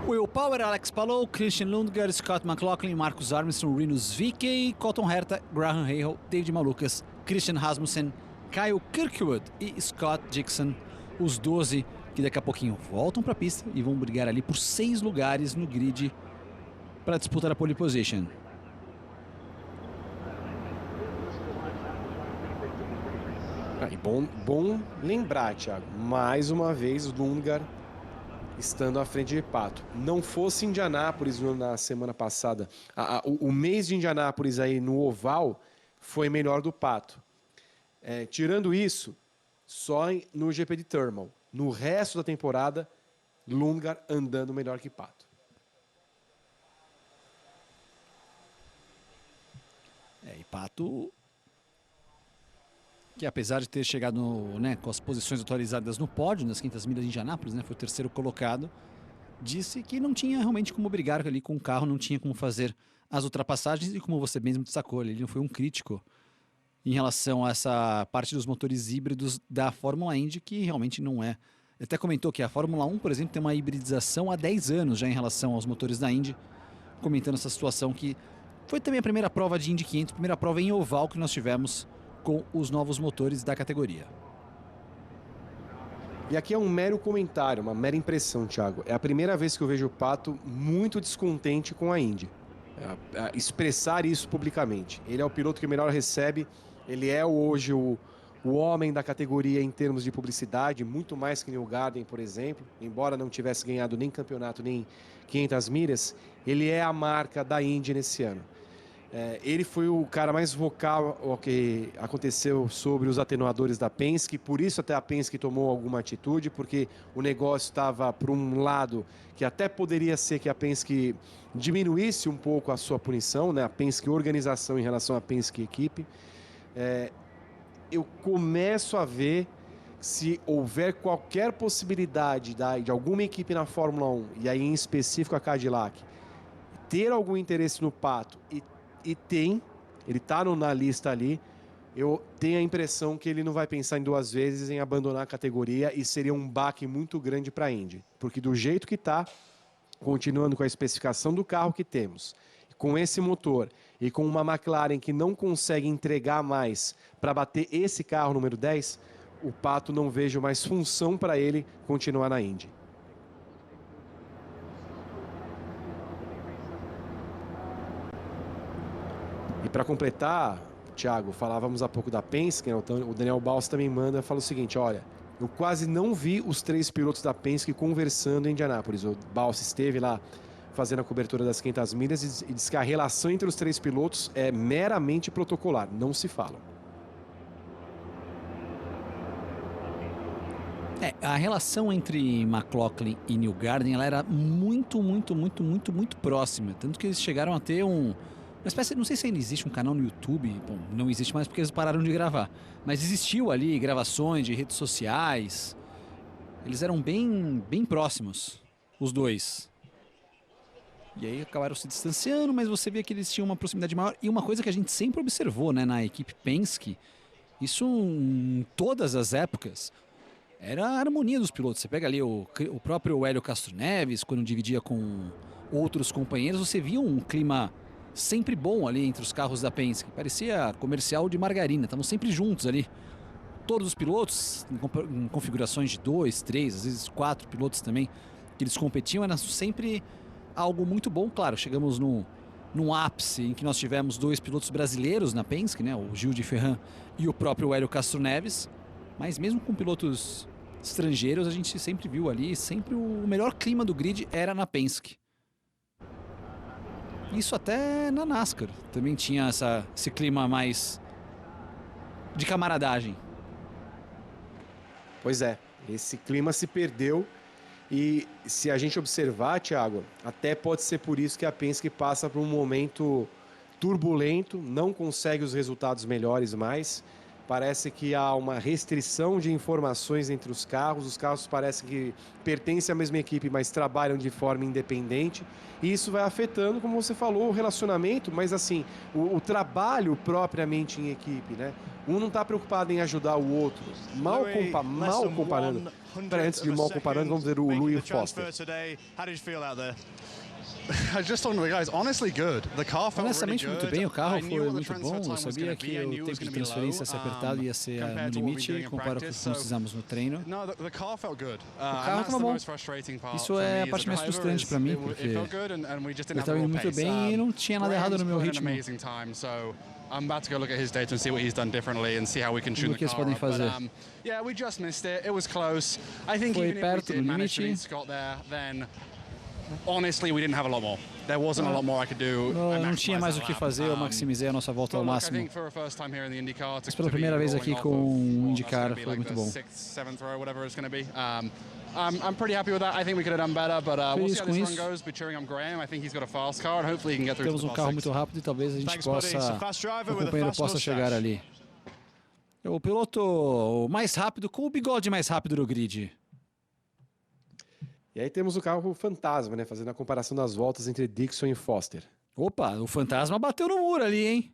Will Power, Alex Palou, Christian Lundgaard, Scott McLaughlin, Marcus Armstrong, Rinus VeeKay, Colton Herta, Graham Rahal, David Malukas, Christian Rasmussen, Kyle Kirkwood e Scott Dixon. Os 12 que daqui a pouquinho voltam para a pista e vão brigar ali por 6 lugares no grid para disputar a pole position. E bom lembrar, Thiago, mais uma vez o Lundgaard estando à frente de Pato. Não fosse Indianápolis na semana passada, o mês de Indianápolis aí no oval foi melhor do Pato. Tirando isso, só no GP de Thermal. No resto da temporada, Lundgaard andando melhor que Pato. E Pato, que apesar de ter chegado com as posições atualizadas no pódio, nas 500 milhas de Indianápolis, foi o terceiro colocado, disse que não tinha realmente como brigar ali com o carro, não tinha como fazer as ultrapassagens e como você mesmo destacou, ele não foi um crítico em relação a essa parte dos motores híbridos da Fórmula Indy, que realmente não é. Ele até comentou que a Fórmula 1, por exemplo, tem uma hibridização há 10 anos já em relação aos motores da Indy, comentando essa situação que Foi também a primeira prova de Indy 500, primeira prova em oval que nós tivemos com os novos motores da categoria. E aqui é um mero comentário, uma mera impressão, Thiago. É a primeira vez que eu vejo o Pato muito descontente com a Indy. Expressar isso publicamente. Ele é o piloto que melhor recebe, ele é hoje o homem da categoria em termos de publicidade, muito mais que Newgarden, por exemplo. Embora não tivesse ganhado nem campeonato, nem 500 milhas, ele é a marca da Indy nesse ano. Ele foi o cara mais vocal ao que aconteceu sobre os atenuadores da Penske, por isso até a Penske tomou alguma atitude, porque o negócio estava por um lado que até poderia ser que a Penske diminuísse um pouco a sua punição, né? A Penske organização em relação à Penske equipe. Eu começo a ver se houver qualquer possibilidade de alguma equipe na Fórmula 1, e aí em específico a Cadillac, ter algum interesse no Pato, e tem, ele está na lista ali, eu tenho a impressão que ele não vai pensar em duas vezes em abandonar a categoria e seria um baque muito grande para a Indy. Porque do jeito que está, continuando com a especificação do carro que temos, com esse motor e com uma McLaren que não consegue entregar mais para bater esse carro número 10, o Pato não vejo mais função para ele continuar na Indy. E para completar, Thiago, falávamos há pouco da Penske, né? O Daniel Baus também fala o seguinte, olha, eu quase não vi os 3 pilotos da Penske conversando em Indianápolis. O Baus esteve lá fazendo a cobertura das 500 milhas e diz que a relação entre os 3 pilotos é meramente protocolar, não se falam. A relação entre McLaughlin e Newgarden, ela era muito próxima, tanto que eles chegaram a ter uma espécie, não sei se ainda existe um canal no YouTube, bom, não existe mais porque eles pararam de gravar, mas existiu ali gravações de redes sociais, eles eram bem próximos, os dois. E aí acabaram se distanciando, mas você vê que eles tinham uma proximidade maior, e uma coisa que a gente sempre observou, né, na equipe Penske, isso em todas as épocas, era a harmonia dos pilotos. Você pega ali o próprio Hélio Castro Neves, quando dividia com outros companheiros, você via um clima sempre bom ali entre os carros da Penske. Parecia comercial de margarina, estavam sempre juntos ali. Todos os pilotos, em configurações de 2, 3, às vezes 4 pilotos também, que eles competiam, era sempre algo muito bom. Claro, chegamos num ápice em que nós tivemos 2 pilotos brasileiros na Penske, né? O Gil de Ferran e o próprio Hélio Castro Neves. Mas mesmo com pilotos estrangeiros, a gente sempre viu ali, sempre o melhor clima do grid era na Penske. Isso até na NASCAR também tinha esse clima mais de camaradagem. Pois é, esse clima se perdeu e se a gente observar, Thiago, até pode ser por isso que a Penske passa por um momento turbulento, não consegue os resultados melhores mais. Parece que há uma restrição de informações entre os carros parecem que pertencem à mesma equipe, mas trabalham de forma independente, e isso vai afetando, como você falou, o relacionamento, mas assim, o trabalho propriamente em equipe, né? Um não está preocupado em ajudar o outro, mal comparando. Antes de mal comparando, vamos ver o Louis Foster. I just talking to the guys. Honestly, good. The car felt Honestamente, really muito good. bem, o carro I foi knew what the muito transfer bom. time Eu was sabia gonna be. que I o knew it was tempo de gonna be transferência ia low, ser apertado e ia ser compared no to what we were doing limite, in comparado com o que practice, nós so- fizemos no treino. No, the car felt good. carro And that's tava the bom. most frustrating part Isso for é me a as parte a mais driver frustrante is para mim, it porque felt good and we just didn't eu have estava a indo real muito pace. bem e não tinha nada errado no meu Graham's put in an ritmo. amazing time, so I'm about to go look at his data and see what he's done differently and see how we can tune O que the eles car podem up. But, fazer. yeah, we just missed it. It was close. I think Foi even if we perto did do manage to limite. beat Scott there, then honestly we didn't have a lot more. There wasn't a lot more I could do. Não tinha mais o que fazer, eu maximizei a nossa volta ao máximo. Mas pela primeira vez aqui com o IndyCar, foi muito bom. I'm pretty happy with that. I think we could have done better, but we'll see Feliz how com this isso. run goes. Be cheering on Graham. I think he's got a fast car, and hopefully he can get through Temos to um the carro top muito six. rápido e talvez a gente Thanks, buddy. It's a possa, fast o companheiro possa chegar ali. O piloto mais rápido com o bigode mais rápido do grid. E aí temos o carro fantasma, né? Fazendo a comparação das voltas entre Dixon e Foster. Opa, o fantasma bateu no muro ali, hein?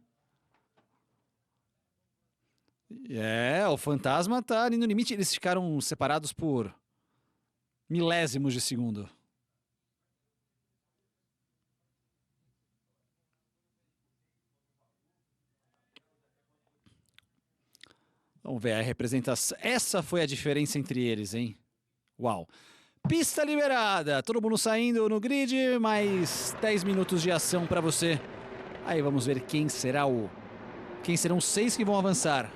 O fantasma tá ali no limite. Eles ficaram separados por milésimos de segundo. Vamos ver a representação. Essa foi a diferença entre eles, hein? Uau. Pista liberada. Todo mundo saindo no grid. Mais 10 minutos de ação para você. Aí vamos ver quem serão os 6 que vão avançar.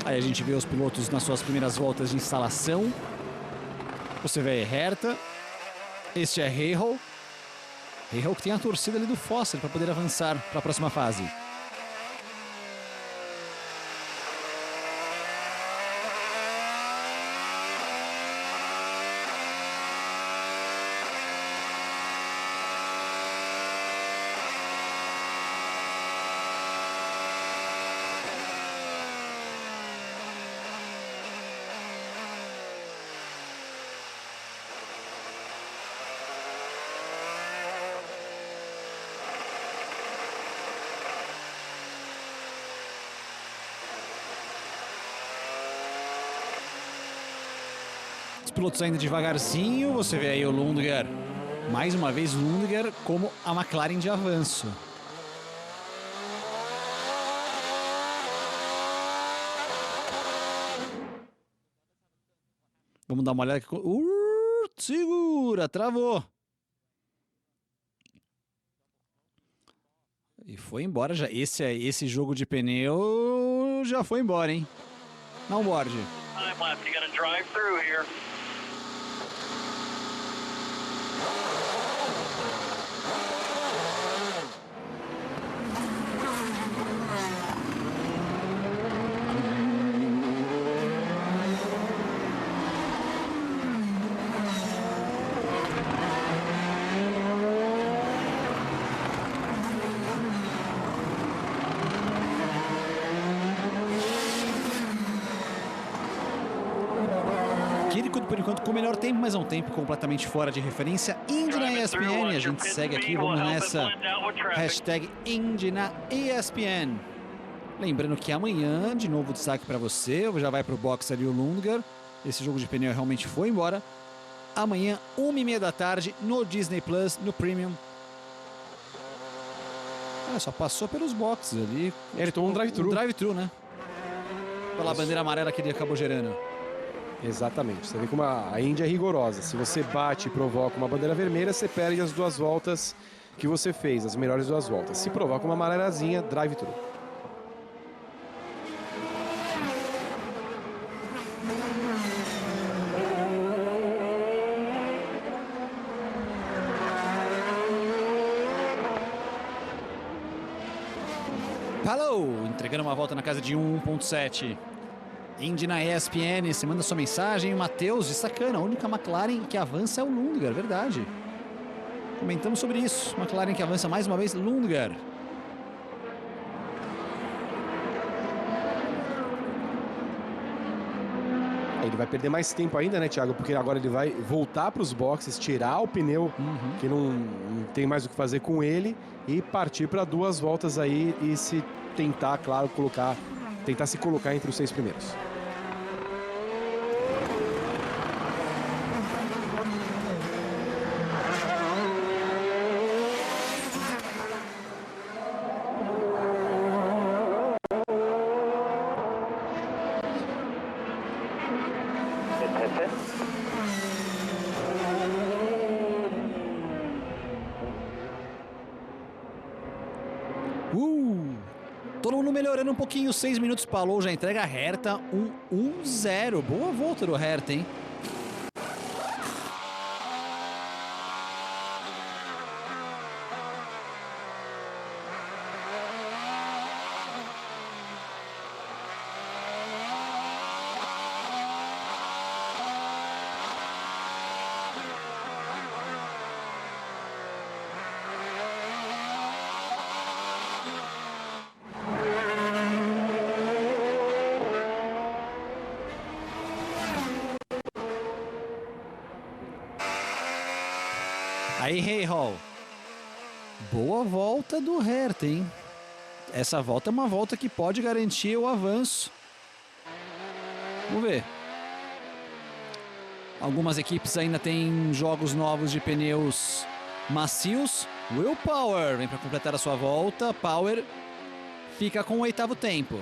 Aí a gente vê os pilotos nas suas primeiras voltas de instalação. Você vê Herta. Este é Rahal. Rahal que tem a torcida ali do Foster para poder avançar para a próxima fase. Pilotos ainda devagarzinho, você vê aí o Lundgaard, mais uma vez Lundgaard como a McLaren de avanço. Vamos dar uma olhada aqui. Segura, travou. E foi embora já. Esse jogo de pneu já foi embora, hein? Não board. Time left, you gotta drive through here. Quirico, por enquanto, com o melhor tempo, mas é um tempo completamente fora de referência. Indy na ESPN, a gente segue aqui, vamos nessa hashtag Indy na ESPN. Lembrando que amanhã, de novo destaque para você, já vai para o box ali o Lundgaard. Esse jogo de pneu realmente foi embora. Amanhã, 1h30 da tarde, no Disney Plus, no Premium. Só passou pelos boxes ali. Ele tomou um drive-thru. Um drive-thru, né? Pela bandeira amarela que ele acabou gerando. Exatamente. Você vê como a Indy é rigorosa. Se você bate e provoca uma bandeira vermelha, você perde as 2 voltas que você fez, as melhores 2 voltas. Se provoca uma amarelazinha, drive-thru. Hello! Entregando uma volta na casa de 1.7. Indy na ESPN, você manda sua mensagem. O Matheus destacando, a única McLaren que avança é o Lundgaard, verdade. Comentamos sobre isso. McLaren que avança mais uma vez, Lundgaard. Ele vai perder mais tempo ainda, né, Thiago? Porque agora ele vai voltar para os boxes, tirar o pneu, que não tem mais o que fazer com ele, e partir para 2 voltas aí e se tentar, claro, tentar se colocar entre os 6 primeiros. Todo mundo melhorando um pouquinho, 6 minutos para Palou, já entrega a Herta, 1-0. Boa volta do Herta, hein? Aí, Rahal. Boa volta do Herta, hein? Essa volta é uma volta que pode garantir o avanço. Vamos ver. Algumas equipes ainda têm jogos novos de pneus macios. Will Power vem para completar a sua volta. Power fica com o 8º tempo.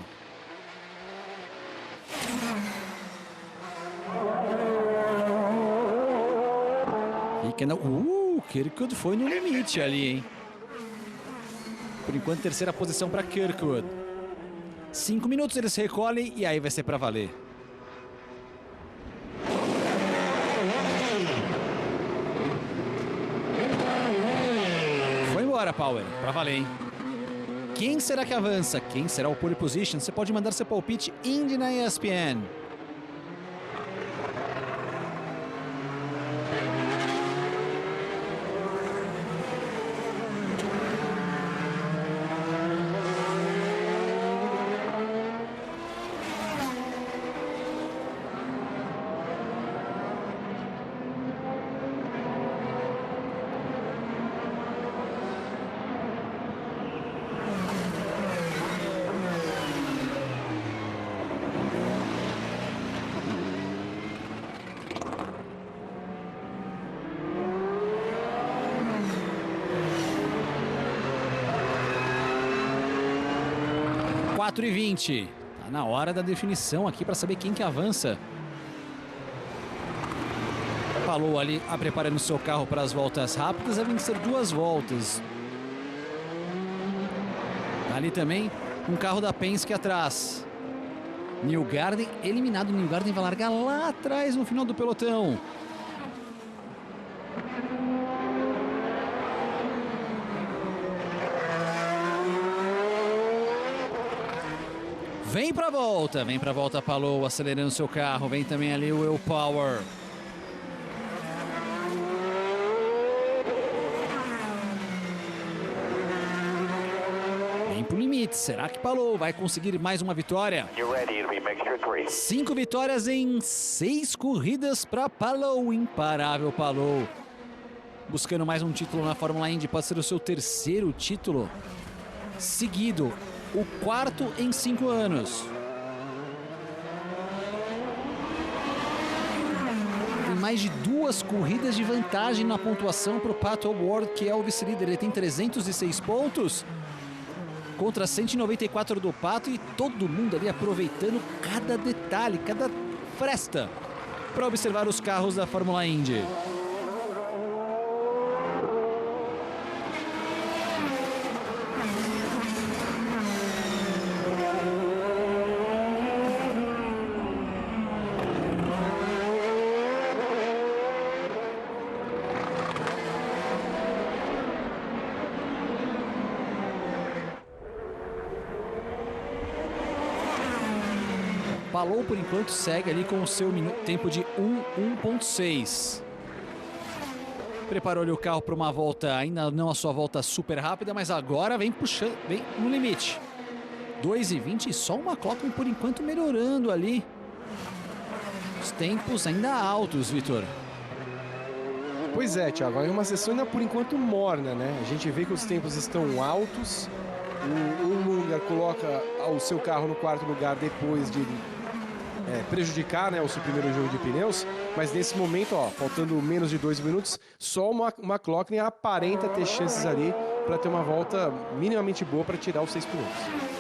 Kirkwood foi no limite ali, hein? Por enquanto, terceira posição para Kirkwood. 5 minutos eles recolhem e aí vai ser para valer. Foi embora, Power. Para valer, hein? Quem será que avança? Quem será o pole position? Você pode mandar seu palpite Indy na ESPN. E 20. Tá na hora da definição aqui para saber quem que avança. Falou ali, preparando seu carro para as voltas rápidas, vai vencer 2 voltas. Ali também um carro da Penske atrás. Newgarden eliminado. Newgarden vai largar lá atrás no final do pelotão. Vem pra volta, Palou, acelerando seu carro. Vem também ali o Will Power. Vem pro limite. Será que Palou vai conseguir mais uma vitória? 5 vitórias em 6 corridas para Palou. Imparável Palou. Buscando mais um título na Fórmula Indy. Pode ser o seu 3º título seguido. O 4º em 5 anos. Tem mais de 2 corridas de vantagem na pontuação para o Pato O'Ward, que é o vice-líder. Ele tem 306 pontos contra 194 do Pato e todo mundo ali aproveitando cada detalhe, cada fresta para observar os carros da Fórmula Indy. Palou, por enquanto, segue ali com o seu tempo de 1:1.6. Preparou-lhe o carro para uma volta, ainda não a sua volta super rápida, mas agora vem puxando, vem no limite. 2:20 e só uma McLaughlin, por enquanto, melhorando ali. Os tempos ainda altos, Vitor. Pois é, Thiago, é uma sessão ainda por enquanto morna, né? A gente vê que os tempos estão altos. O Lunger coloca o seu carro no 4º lugar depois de prejudicar, né, o seu primeiro jogo de pneus, mas nesse momento, ó, faltando menos de 2 minutos, só o McLaughlin aparenta ter chances ali para ter uma volta minimamente boa para tirar os 6 pontos.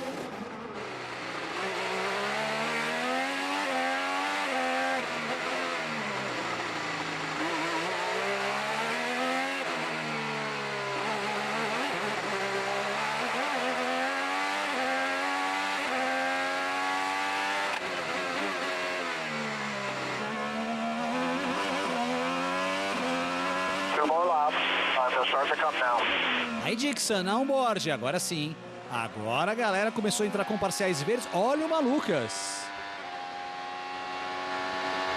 Aí Dixon, on-board, agora sim. Agora a galera começou a entrar com parciais verdes. Olha o Malucas.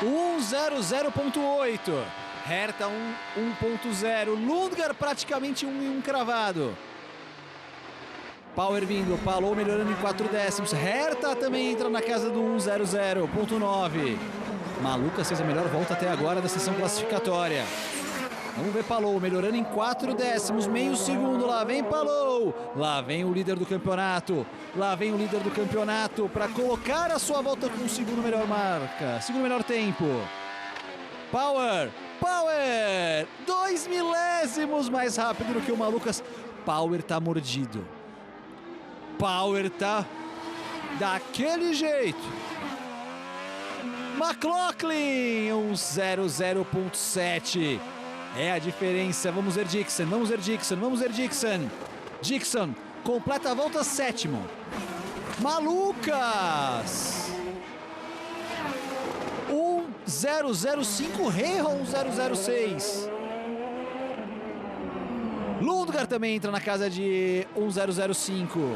1:00.8. Herta 1:0. Lundgaard praticamente 1 cravado. Power vindo, Palou melhorando em 4 décimos. Herta também entra na casa do 1:00.9. Malucas fez a melhor volta até agora da sessão classificatória. Vamos ver Palou melhorando em 4 décimos, meio segundo. Lá vem Palou. Lá vem o líder do campeonato. Lá vem o líder do campeonato para colocar a sua volta com o segundo melhor marca. Segundo melhor tempo. Power. 2 milésimos mais rápido do que o Malucas. Power tá mordido. Power tá daquele jeito. McLaughlin, 0.7. É a diferença. Vamos ver Dixon. Dixon completa a volta, sétimo. Malucas. 1.005. Rahal 1.006. Lundgaard também entra na casa de 1.005.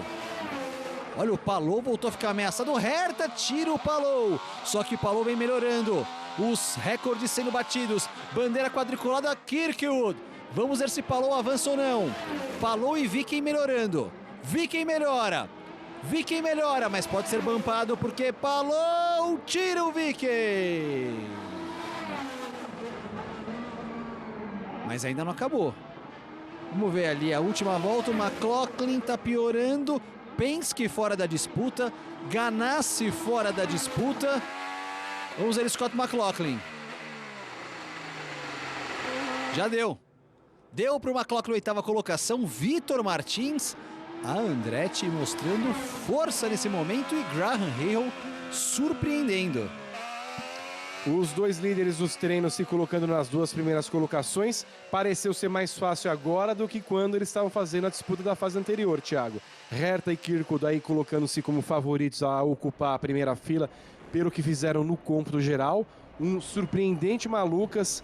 Olha, o Palou voltou a ficar ameaçado. O Herta tira o Palou. Só que o Palou vem melhorando. Os recordes sendo batidos. Bandeira quadriculada, Kirkwood. Vamos ver se Palou avança ou não. Palou e Viking melhorando. Viking melhora, mas pode ser bumpado porque Palou tira o Viking. Mas ainda não acabou. Vamos ver ali a última volta. O McLaughlin tá piorando. Penske fora da disputa. Ganassi fora da disputa. Vamos ver Scott McLaughlin. Já deu. Deu para o McLaughlin, oitava colocação. Vitor Martins. A Andretti mostrando força nesse momento. E Graham Rahal surpreendendo. Os dois líderes dos treinos se colocando nas duas primeiras colocações. Pareceu ser mais fácil agora do que quando eles estavam fazendo a disputa da fase anterior, Thiago. Herta e Kirkwood aí colocando-se como favoritos a ocupar a primeira fila pelo que fizeram no cômputo geral. Um surpreendente Malucas,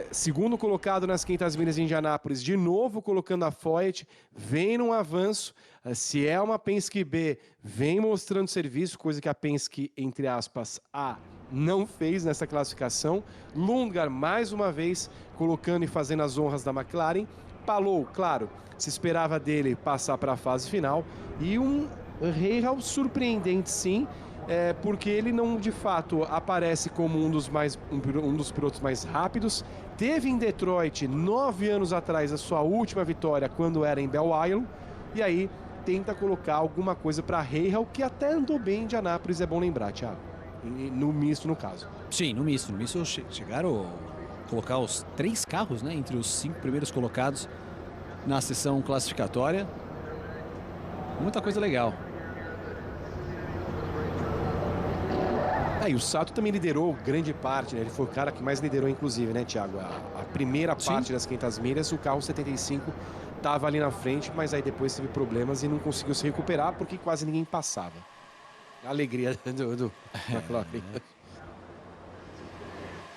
segundo colocado nas 500 milhas de Indianápolis, de novo colocando a Foyt, vem num avanço. Se é uma Penske B, vem mostrando serviço, coisa que a Penske, entre aspas, A, não fez nessa classificação. Lundgaard, mais uma vez, colocando e fazendo as honras da McLaren. Palou, claro, se esperava dele passar para a fase final. E um Rahal surpreendente, sim, porque ele não, de fato, aparece como um dos pilotos mais rápidos. Teve em Detroit, 9 anos atrás, a sua última vitória, quando era em Belle Isle. E aí, tenta colocar alguma coisa para Rahal, que até andou bem em Indianápolis, é bom lembrar, Thiago. No misto, no caso. Sim, no misto. No misto chegaram a colocar os 3 carros, né, entre os 5 primeiros colocados na sessão classificatória. Muita coisa legal. E o Sato também liderou grande parte, né? Ele foi o cara que mais liderou, inclusive, né, Thiago? A primeira parte das 500 milhas, o carro 75 estava ali na frente, mas aí depois teve problemas e não conseguiu se recuperar porque quase ninguém passava. A alegria do McLaughlin.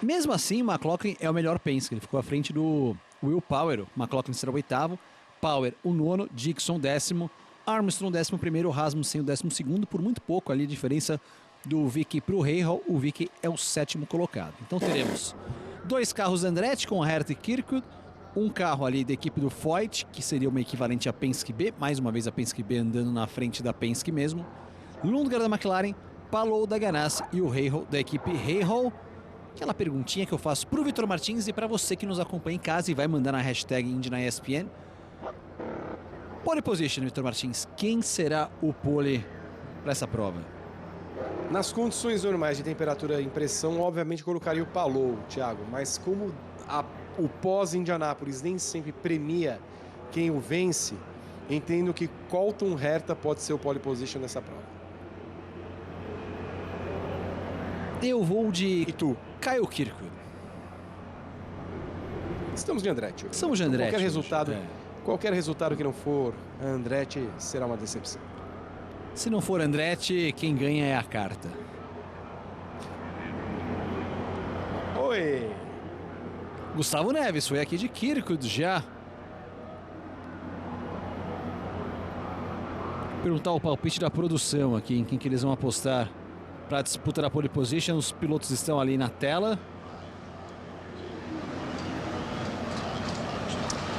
Mesmo assim, o McLaughlin é o melhor Penske. Ele ficou à frente do Will Power. O McLaughlin será o 8º. Power, o 9º. Dixon, 10º. Armstrong, 11º. Rasmussen, o 12º. Por muito pouco ali a diferença do Vicky para o Rahal. O Vicky é o 7º colocado. Então teremos 2 carros Andretti com Herta e Kirkwood. Um carro ali da equipe do Foyt, que seria uma equivalente à Penske B. Mais uma vez a Penske B andando na frente da Penske mesmo. Lundgaard da McLaren, Palou da Ganassi e o Rahal da equipe Rahal. Aquela perguntinha que eu faço para o Vitor Martins e para você que nos acompanha em casa e vai mandar na hashtag Indy na ESPN. Pole position, Vitor Martins. Quem será o pole para essa prova? Nas condições normais de temperatura e pressão, obviamente colocaria o Palou, Thiago. Mas como o pós-Indianápolis nem sempre premia quem o vence, entendo que Colton Herta pode ser o pole position nessa prova. Eu vou de... E tu? Kyle Kirkwood. Estamos de Andretti. Estamos de Andretti. Qualquer resultado que não for Andretti será uma decepção. Se não for Andretti, quem ganha é a carta. Oi! Gustavo Neves foi aqui de Kirkwood já. Perguntar o palpite da produção aqui, em quem que eles vão apostar para a disputa da pole position. Os pilotos estão ali na tela.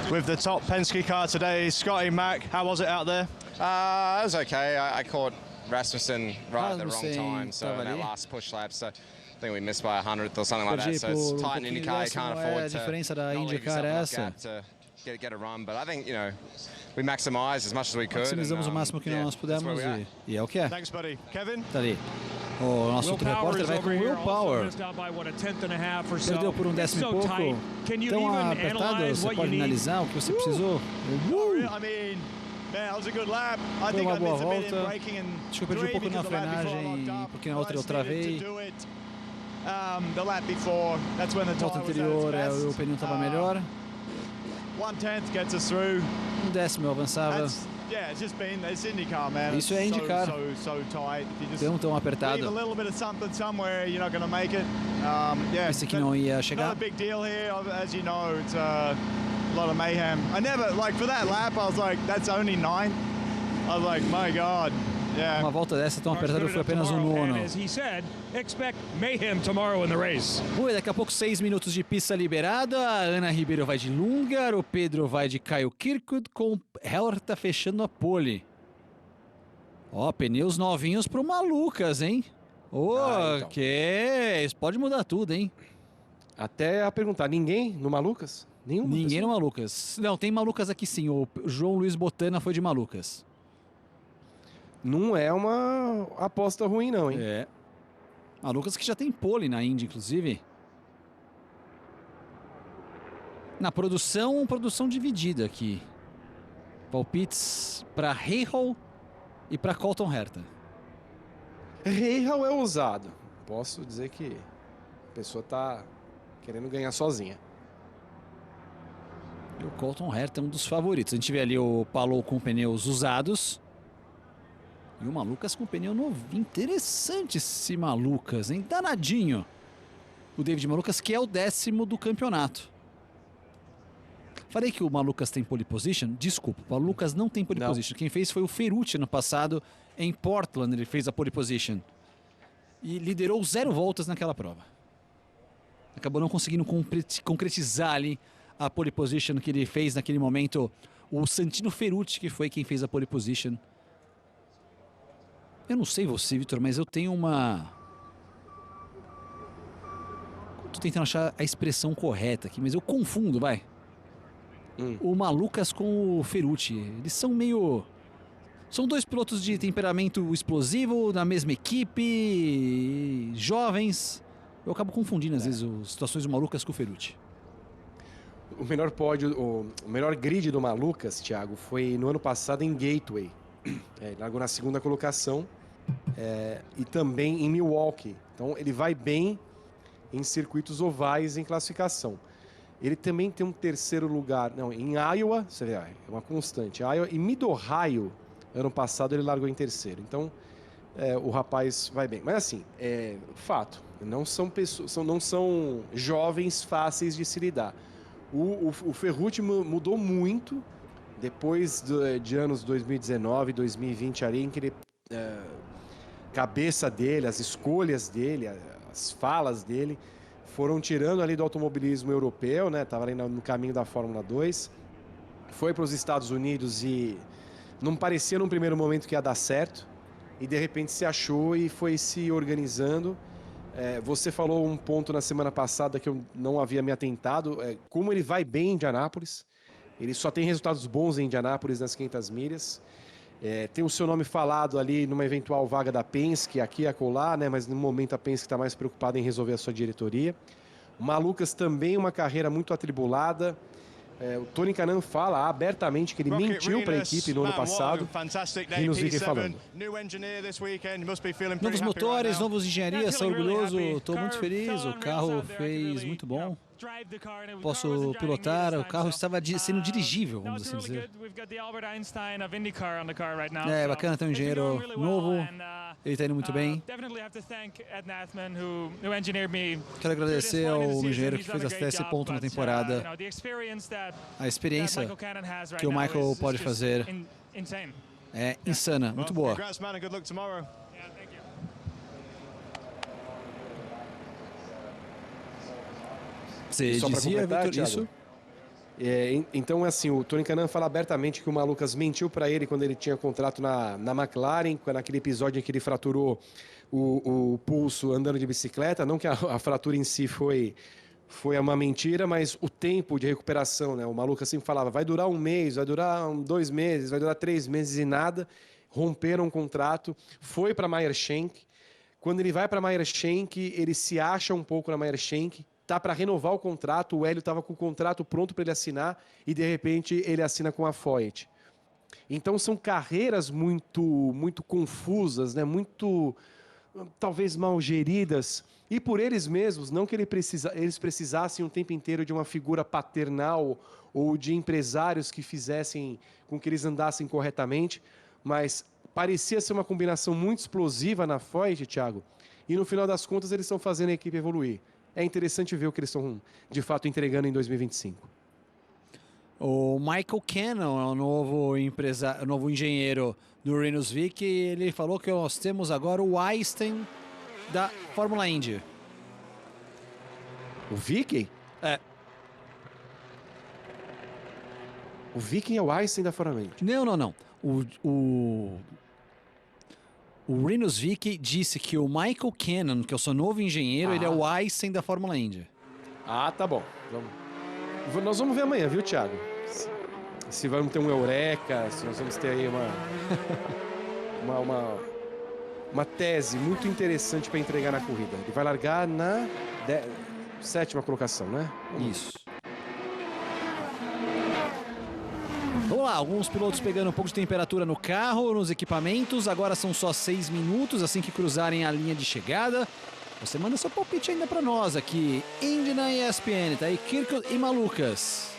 With the top Penske car today, Scotty Mack, how was it out there? It was okay. I caught Rasmussen right at the wrong time, so in that last push lap. So think we missed by 100th or something like that. Perdi So it's por tight in pouquinho de IndyCar. You can't décimo, afford a to diferença da not leave IndyCar yourself é enough essa. gap to get a run. But I think, you know, we maximized as much as we could. Maximizamos o máximo que nós pudemos e é o que é. Thanks, buddy. Kevin? Tá ali. O nosso outro repórter vai com o Will Power. Perdeu por 10º e pouco. Tão apertado, você pode analisar o que você precisou? I mean, that was a good lap. I Foi think uma I boa missed a bit in volta. braking and Acho que eu perdi um pouco na because the lap before I frenagem, locked up. porque na outra eu I just needed travei. to do it. The lap before, that's when the Na tire volta was at its anterior best. o pneu estava melhor. 1/10 gets us through. 10º eu avançava. Yeah, it's just been, it's IndyCar, man. Isso é It's IndyCar. So tight. You just Tão leave apertado. a little bit of something somewhere, you're not going to make it. Yeah, Pensei que não ia chegar. not a big deal here, as you know. It's a lot of mayhem. I never, like, for that lap, I was like, that's only 9. I was like, my God. Yeah. Uma volta dessa tão apertada foi apenas um nono. As he said, expect mayhem tomorrow in the race. Ui, daqui a pouco 6 minutos de pista liberada. A Ana Ribeiro vai de Lungar, o Pedro vai de Kyle Kirkwood, com Herta fechando a pole. Ó, pneus novinhos pro Malucas, hein? Então. Ok, isso pode mudar tudo, hein? Até a perguntar, ninguém no Malucas? Nenhuma Ninguém pessoa? no Malucas. Não, tem Malucas aqui sim. O João Luiz Botana foi de Malucas. Não é uma aposta ruim, não, hein? É. Malucas que já tem pole na Indy, inclusive. Na produção dividida aqui. Palpites para Rahal e para Colton Herta. Rahal é ousado. Posso dizer que a pessoa tá querendo ganhar sozinha. E o Colton Herta é um dos favoritos. A gente vê ali o Palou com pneus usados. E o Malucas com pneu novinho. Interessante esse Malucas, hein? Danadinho. O David Malucas, que é o 10º do campeonato. Falei que o Malucas tem pole position? Desculpa, o Malucas não tem pole Não. position. Quem fez foi o Ferrucci no passado, em Portland, ele fez a pole position. E liderou 0 voltas naquela prova. Acabou não conseguindo concretizar ali a pole position que ele fez naquele momento. O Santino Ferrucci, que foi quem fez a pole position. Eu não sei você, Vitor, mas eu tenho uma... Tô tentando achar a expressão correta aqui, mas eu confundo, vai. O Malucas com o Ferrucci. Eles são meio... São dois pilotos de temperamento explosivo, na mesma equipe, jovens. Eu acabo confundindo, às vezes, as situações do Malucas com o Ferrucci. O melhor pódio, o melhor grid do Malucas, Thiago, foi no ano passado em Gateway. Ele largou na 2ª colocação. E também em Milwaukee. Então ele vai bem em circuitos ovais em classificação. Ele também tem um 3º lugar, não, em Iowa, você vê, é uma constante. Iowa e Mid-Ohio, ano passado ele largou em 3º. Então o rapaz vai bem. Mas assim, fato, não são pessoas, não são jovens fáceis de se lidar. O Ferrucci mudou muito depois de anos 2019, 2020 ali, em que ele cabeça dele, as escolhas dele, as falas dele foram tirando ali do automobilismo europeu, né? Tava ali no caminho da Fórmula 2. Foi para os Estados Unidos e não parecia num primeiro momento que ia dar certo. E de repente se achou e foi se organizando. Você falou um ponto na semana passada que eu não havia me atentado. Como ele vai bem em Indianápolis. Ele só tem resultados bons em Indianápolis nas 500 milhas. Tem o seu nome falado ali numa eventual vaga da Penske, aqui e acolá, né? Mas no momento a Penske está mais preocupada em resolver a sua diretoria. O Malucas também uma carreira muito atribulada. O Tony Kanaan fala abertamente que ele mentiu para a equipe no ano passado. E nos vi falando. Novos motores, novos engenharias, sou orgulhoso, estou muito feliz, o carro fez muito bom. Posso pilotar, o carro estava sendo dirigível, vamos assim dizer. Bacana ter um engenheiro novo, ele está indo muito bem. Quero agradecer ao engenheiro que fez até esse ponto na temporada. A experiência que o Michael pode fazer é insana, muito boa. Você Só dizia, Vitor, Thiago, isso? Então, assim, o Tony Kanaan fala abertamente que o Malucas mentiu para ele quando ele tinha contrato na McLaren, naquele episódio em que ele fraturou o pulso andando de bicicleta. Não que a fratura em si foi uma mentira, mas o tempo de recuperação, né? O Malucas sempre falava, vai durar 1 mês, vai durar 2 meses, vai durar 3 meses e nada. Romperam o contrato, foi para Meyer Shank. Quando ele vai para Meyer Shank, ele se acha um pouco na Meyer Shank, tá para renovar o contrato, o Hélio estava com o contrato pronto para ele assinar e de repente ele assina com a Foyt. Então são carreiras muito confusas, né? Muito talvez mal geridas e por eles mesmos, não que eles precisassem o tempo inteiro de uma figura paternal ou de empresários que fizessem com que eles andassem corretamente, mas parecia ser uma combinação muito explosiva na Foyt, Thiago, e no final das contas eles estão fazendo a equipe evoluir. É interessante ver o que eles estão, de fato, entregando em 2025. O Michael Cannon é o novo engenheiro do Rinus VeeKay. Ele falou que nós temos agora o Einstein da Fórmula Indy. O VeeKay? É. O VeeKay é o Einstein da Fórmula Indy. Não. O Rinus VeeKay disse que o Michael Cannon, que é o seu novo engenheiro, ele é o Einstein da Fórmula Indy. Ah, tá bom. Nós vamos ver amanhã, viu, Thiago? Se vamos ter um Eureka, se nós vamos ter aí uma tese muito interessante para entregar na corrida. Ele vai largar na 7ª colocação, né? Isso. Vamos lá, alguns pilotos pegando um pouco de temperatura no carro, nos equipamentos. Agora são só 6 minutos, assim que cruzarem a linha de chegada. Você manda seu palpite ainda para nós aqui. Indy na ESPN, tá aí Kirk e Malucas.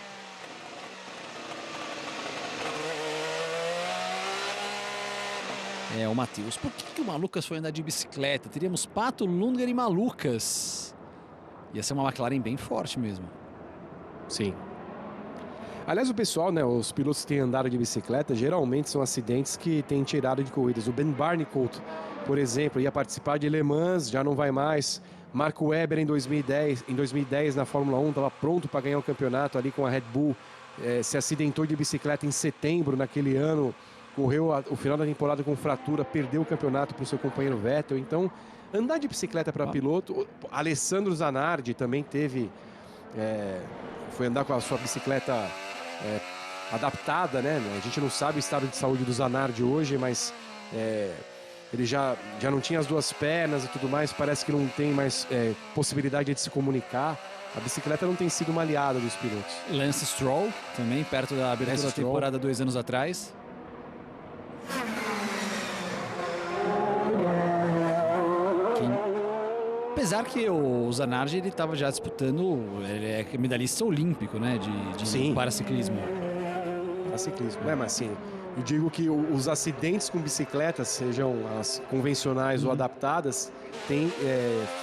O Matheus, por que o Malucas foi andar de bicicleta? Teríamos Pato, Lundgren e Malucas. Ia ser uma McLaren bem forte mesmo. Sim. Aliás, o pessoal, né, os pilotos que têm andado de bicicleta, geralmente são acidentes que têm tirado de corridas. O Ben Barnicolt, por exemplo, ia participar de Le Mans, já não vai mais. Marco Webber em 2010 na Fórmula 1, estava pronto para ganhar o campeonato ali com a Red Bull. Se acidentou de bicicleta em setembro naquele ano, correu o final da temporada com fratura, perdeu o campeonato para o seu companheiro Vettel. Então, andar de bicicleta para piloto... Alessandro Zanardi também foi andar com a sua bicicleta adaptada, né? A gente não sabe o estado de saúde do Zanardi hoje, mas ele já não tinha as 2 pernas e tudo mais, parece que não tem mais possibilidade de se comunicar. A bicicleta não tem sido uma aliada dos pilotos. Lance Stroll, também perto da abertura da temporada 2 anos atrás. Apesar que o Zanardi ele estava já disputando, ele é medalhista olímpico, né, de paraciclismo. Paraciclismo, mas assim, eu digo que os acidentes com bicicletas, sejam as convencionais ou adaptadas, têm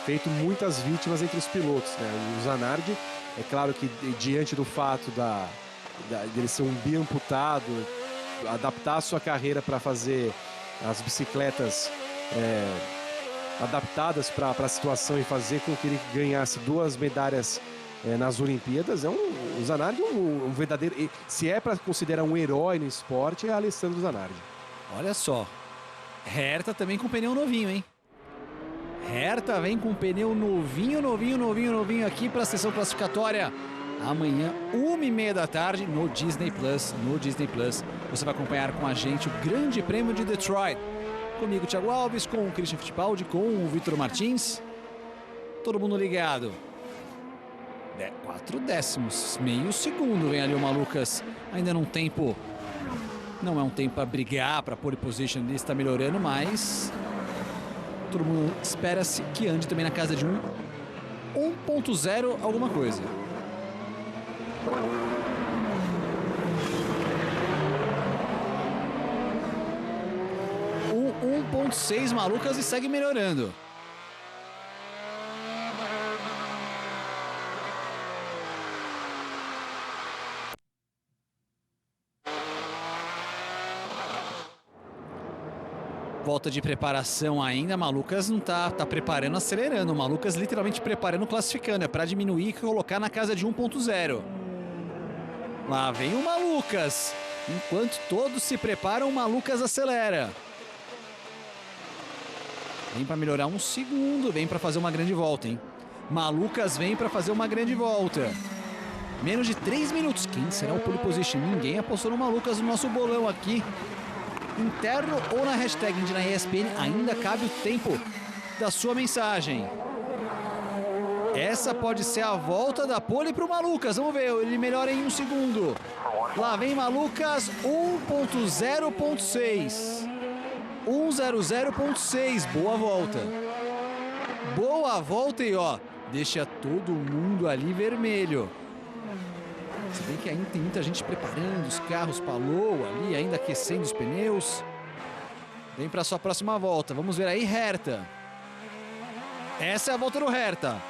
feito muitas vítimas entre os pilotos, né? O Zanardi, é claro que diante do fato dele ser um biamputado, adaptar a sua carreira para fazer as bicicletas adaptadas para a situação e fazer com que ele ganhasse 2 medalhas nas Olimpíadas, o Zanardi um verdadeiro... Se é para considerar um herói no esporte, é Alessandro Zanardi. Olha só, Herta também com pneu novinho, hein? Herta vem com pneu novinho aqui para a sessão classificatória. Amanhã, 1h30 da tarde, no Disney Plus. Você vai acompanhar com a gente o Grande Prêmio de Detroit. Comigo, Thiago Alves, com o Christian Fittipaldi, com o Vitor Martins. Todo mundo ligado. 4 décimos, meio segundo vem ali o Malucas. Ainda num tempo, não é um tempo para brigar, para pole position, ele está melhorando, mas todo mundo espera-se que ande também na casa de 1.0 alguma coisa. O 1.6 Malucas e segue melhorando. Volta de preparação ainda, Malucas não tá preparando, acelerando. Malucas literalmente preparando, classificando. É para diminuir e colocar na casa de 1.0. Lá vem o Malucas. Enquanto todos se preparam, o Malucas acelera. Vem para melhorar um segundo, vem para fazer uma grande volta, hein? Malucas vem para fazer uma grande volta. Menos de 3 minutos. Quem será o pole position? Ninguém apostou no Malucas no nosso bolão aqui. Interno ou na hashtag Indy na ESPN, ainda cabe o tempo da sua mensagem. Essa pode ser a volta da pole para o Malucas. Vamos ver, ele melhora em um segundo. Lá vem Malucas, 1.0.6. 1.00.6, boa volta. Boa volta e ó, deixa todo mundo ali vermelho. Se bem que ainda tem muita gente preparando os carros, Palou ali, ainda aquecendo os pneus. Vem para sua próxima volta, vamos ver aí Herta. Essa é a volta do Herta.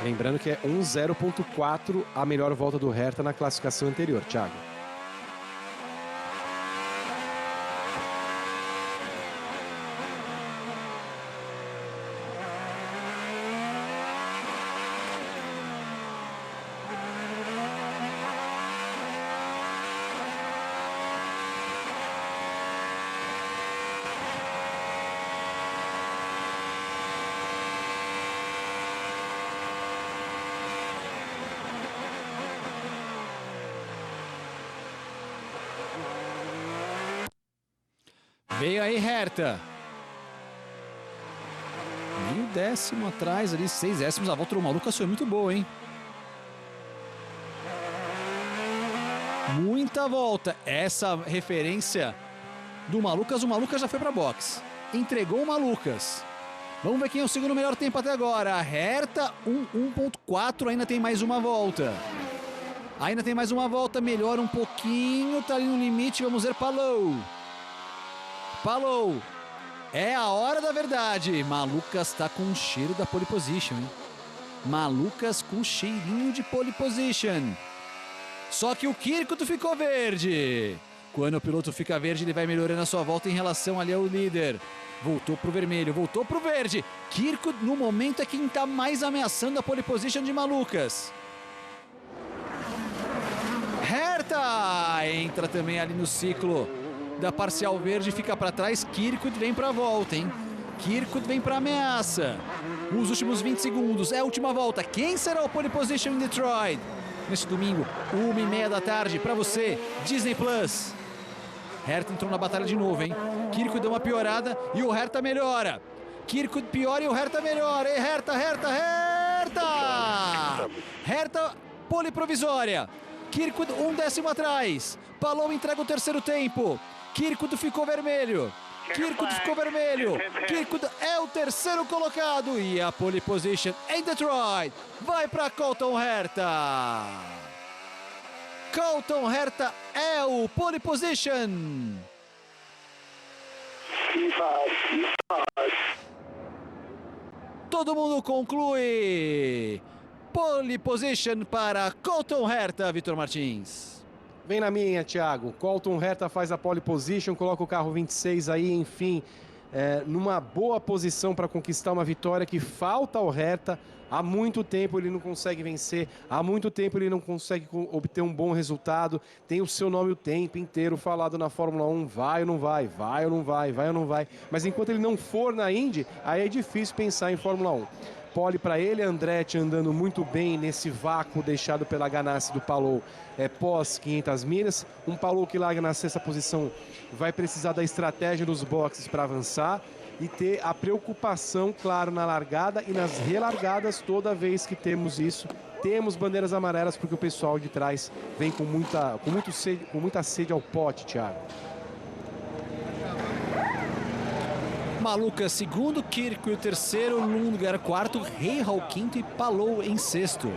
Lembrando que é 1.0.4 a melhor volta do Herta na classificação anterior, Thiago. Veio aí Herta. Meio décimo atrás ali, 6 décimos. A volta do Malucas foi muito boa, hein? Muita volta. Essa referência do Malucas, o Malucas já foi para box. Entregou o Malucas. Vamos ver quem é o segundo melhor tempo até agora. A Herta, 1.4, ainda tem mais uma volta. Ainda tem mais uma volta, melhora um pouquinho, tá ali no limite, vamos ver Palou. Palou. É a hora da verdade. Malucas tá com o cheiro da pole position, hein? Malucas com cheirinho de pole position. Só que o Kirkwood ficou verde. Quando o piloto fica verde, ele vai melhorando a sua volta em relação ali ao líder. Voltou pro vermelho, voltou pro verde. Kirkwood, no momento, é quem tá mais ameaçando a pole position de Malucas. Herta entra também ali no ciclo da parcial verde, fica para trás. Kirkwood vem para a volta, hein? Kirkwood vem para ameaça. Os últimos 20 segundos, é a última volta. Quem será o pole position em Detroit? Neste domingo, 1h30 da tarde, para você, Disney Plus. Herta entrou na batalha de novo, hein? Kirkwood deu uma piorada e o Herta melhora. Kirkwood piora e o Herta melhora. E Herta! Herta, pole provisória. Kirkwood, 1 décimo atrás. Palou entrega o terceiro tempo. Kirkwood ficou vermelho. Kirkwood ficou vermelho. Kirkwood é o terceiro colocado. E a pole position em Detroit vai para Colton Herta. Colton Herta é o pole position. Todo mundo conclui. Pole position para Colton Herta, Vitor Martins. Vem na minha, Thiago. Colton Herta faz a pole position, coloca o carro 26 aí, enfim, numa boa posição para conquistar uma vitória que falta ao Herta. Há muito tempo ele não consegue vencer, há muito tempo ele não consegue obter um bom resultado. Tem o seu nome o tempo inteiro falado na Fórmula 1, vai ou não vai, vai ou não vai, vai ou não vai. Mas enquanto ele não for na Indy, aí é difícil pensar em Fórmula 1. Pole para ele, Andretti andando muito bem nesse vácuo deixado pela Ganassi do Palou pós 500 milhas. Um Palou que larga na 6ª posição vai precisar da estratégia dos boxes para avançar e ter a preocupação, claro, na largada e nas relargadas. Toda vez que temos isso, temos bandeiras amarelas, porque o pessoal de trás vem com muita sede ao pote, Thiago. Malucas segundo, Kirkwood terceiro, Lundgaard quarto, Rahal quinto e Palou em sexto.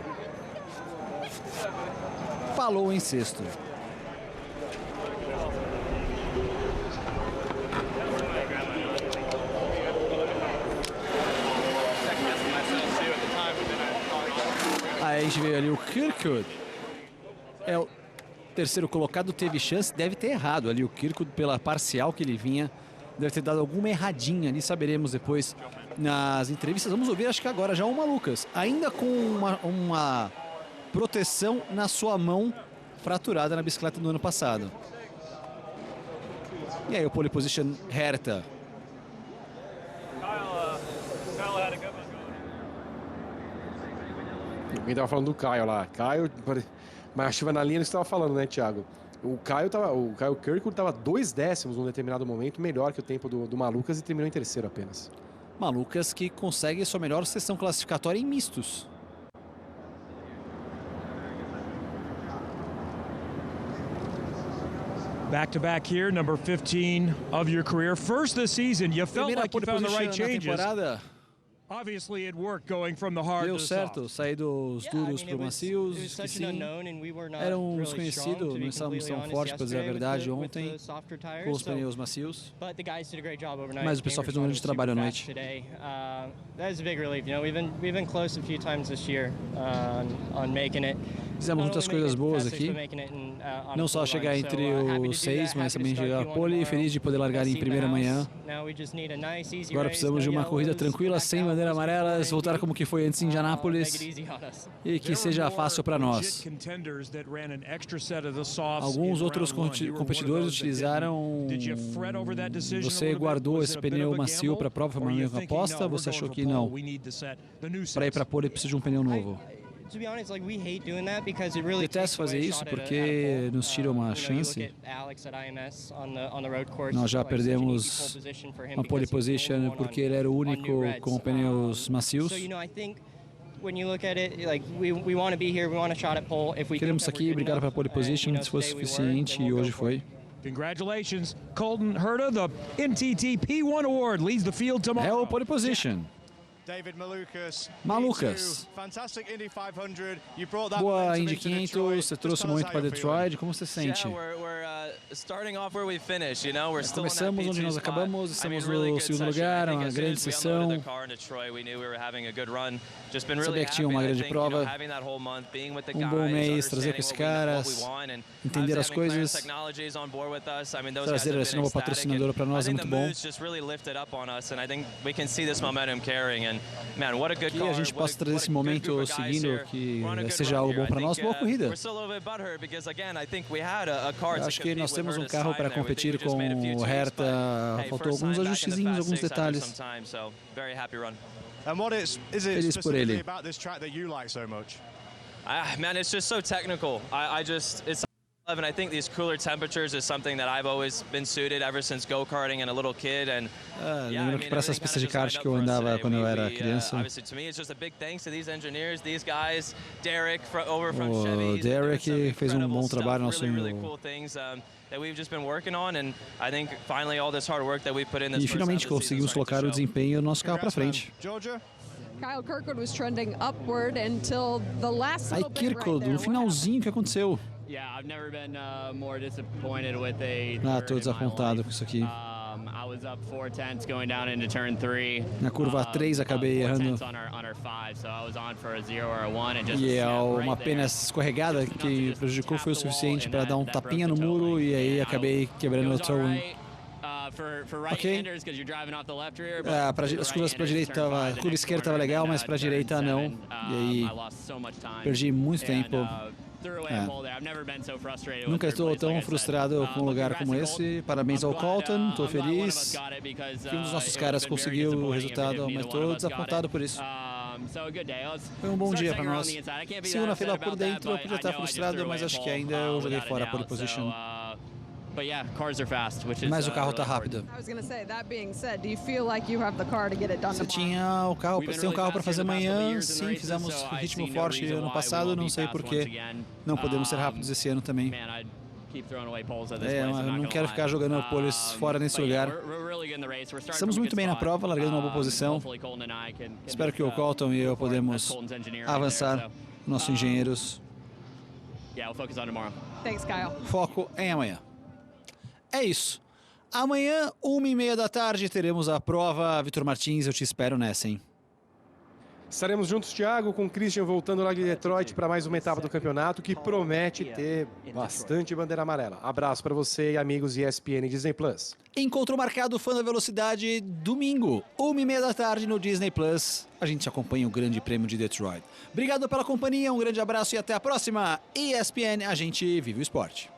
Palou em sexto. Aí a gente vê ali o Kirkwood. É o terceiro colocado, teve chance, deve ter errado ali o Kirkwood pela parcial que ele vinha deve ter dado alguma erradinha ali, saberemos depois nas entrevistas. Vamos ouvir, acho que agora já o Malucas, ainda com uma proteção na sua mão fraturada na bicicleta do ano passado. E aí o pole position Herta. Alguém tava falando do Caio lá. Caio, mas a chuva na linha que você estava falando, né, Thiago? O Caio Kirkwood estava 2 décimos num determinado momento, melhor que o tempo do Malucas e terminou em terceiro apenas. Malucas que consegue sua melhor sessão classificatória em mistos. Back-to-back here, number 15 of your career. First this season, you felt Primeira like you pole found the right position na changes. temporada. Obviously, it worked going from the hard Deu to the certo, soft. sair dos duros para macios, que sim. Era um desconhecido, não estávamos tão fortes, para dizer a verdade, ontem, com os pneus macios. Mas o pessoal fez um grande trabalho à noite. Fizemos muitas coisas boas aqui. Não só chegar entre os 6, mas também chegar a pole. Feliz de poder largar em primeira manhã. Agora precisamos de uma corrida tranquila, sem bandeiras amarelas, voltar como que foi antes em Indianápolis e que seja fácil para nós. Alguns outros competidores utilizaram... Você guardou esse pneu macio para a prova, foi uma aposta? Você achou que não? Para ir para a pole precisa de um pneu novo. Detesto fazer isso porque nos tira uma chance. Nós já perdemos uma pole position porque ele era o único com pneus macios. Queremos aqui brigar para a pole position, se fosse suficiente, e hoje foi. Congratulations, Colton Herta, the NTT P1 Award leads the field tomorrow. É o pole position. David Malucas. Boa Indy 500, você trouxe muito para Detroit, como você sente? Começamos onde nós acabamos, estamos no segundo lugar, uma grande sessão. Sabia que tinha uma grande prova, um bom mês, trazer com esses caras, entender as coisas, trazer esse novo patrocinador para nós é muito bom. Que a gente possa trazer esse momento seguindo, que seja algo bom para nós, boa corrida. Acho que nós temos um carro para competir com o Herta, faltou alguns ajustezinhos, alguns detalhes. Feliz por ele. Man, it's just so technical. And I think these cooler temperatures is something that I've always been suited ever since go-karting and a little kid. And lembro que para essas pistas de kart que eu andava quando eu era criança. Obviously, to me, it's just a big thanks to these engineers, these guys, Derek over from Chevy. O Derek fez um bom trabalho, nosso e finalmente conseguimos colocar o desempenho do nosso carro para frente. Kyle Kirkwood was trending upward until the last little bit right there. No finalzinho, o que aconteceu? Estou desapontado com isso aqui. Na curva 3 acabei errando. E uma apenas escorregada que prejudicou foi o suficiente para dar um tapinha no muro e aí acabei quebrando o throw-in. Ok. As curvas para a direita, a curva esquerda estava legal, mas para a direita não. E aí perdi muito tempo. Nunca estou tão frustrado com um lugar como esse. Parabéns ao Colton, estou feliz que um dos nossos caras conseguiu o resultado, mas estou desapontado por isso. Foi um bom dia para nós. Segunda-feira por dentro eu podia estar frustrado, mas acho que ainda eu joguei fora a pole position. Mas o carro está rápido. Você tinha o carro, você tem um carro para fazer amanhã? Sim, fizemos ritmo forte ano passado, não sei porquê. Não podemos ser rápidos esse ano também. Eu não quero ficar jogando poles fora nesse lugar. Estamos muito bem na prova, largando uma boa posição. Espero que o Colton e eu podemos avançar, nossos engenheiros. Foco em amanhã. É isso. Amanhã, 1h30 da tarde, teremos a prova. Vitor Martins, eu te espero nessa, hein? Estaremos juntos, Thiago, com o Christian voltando lá de Detroit para mais uma etapa do campeonato que promete ter bastante bandeira amarela. Abraço para você e amigos ESPN e Disney Plus. Encontro marcado Fã da Velocidade domingo, 1h30 da tarde no Disney Plus. A gente acompanha o Grande Prêmio de Detroit. Obrigado pela companhia, um grande abraço e até a próxima. ESPN, a gente vive o esporte.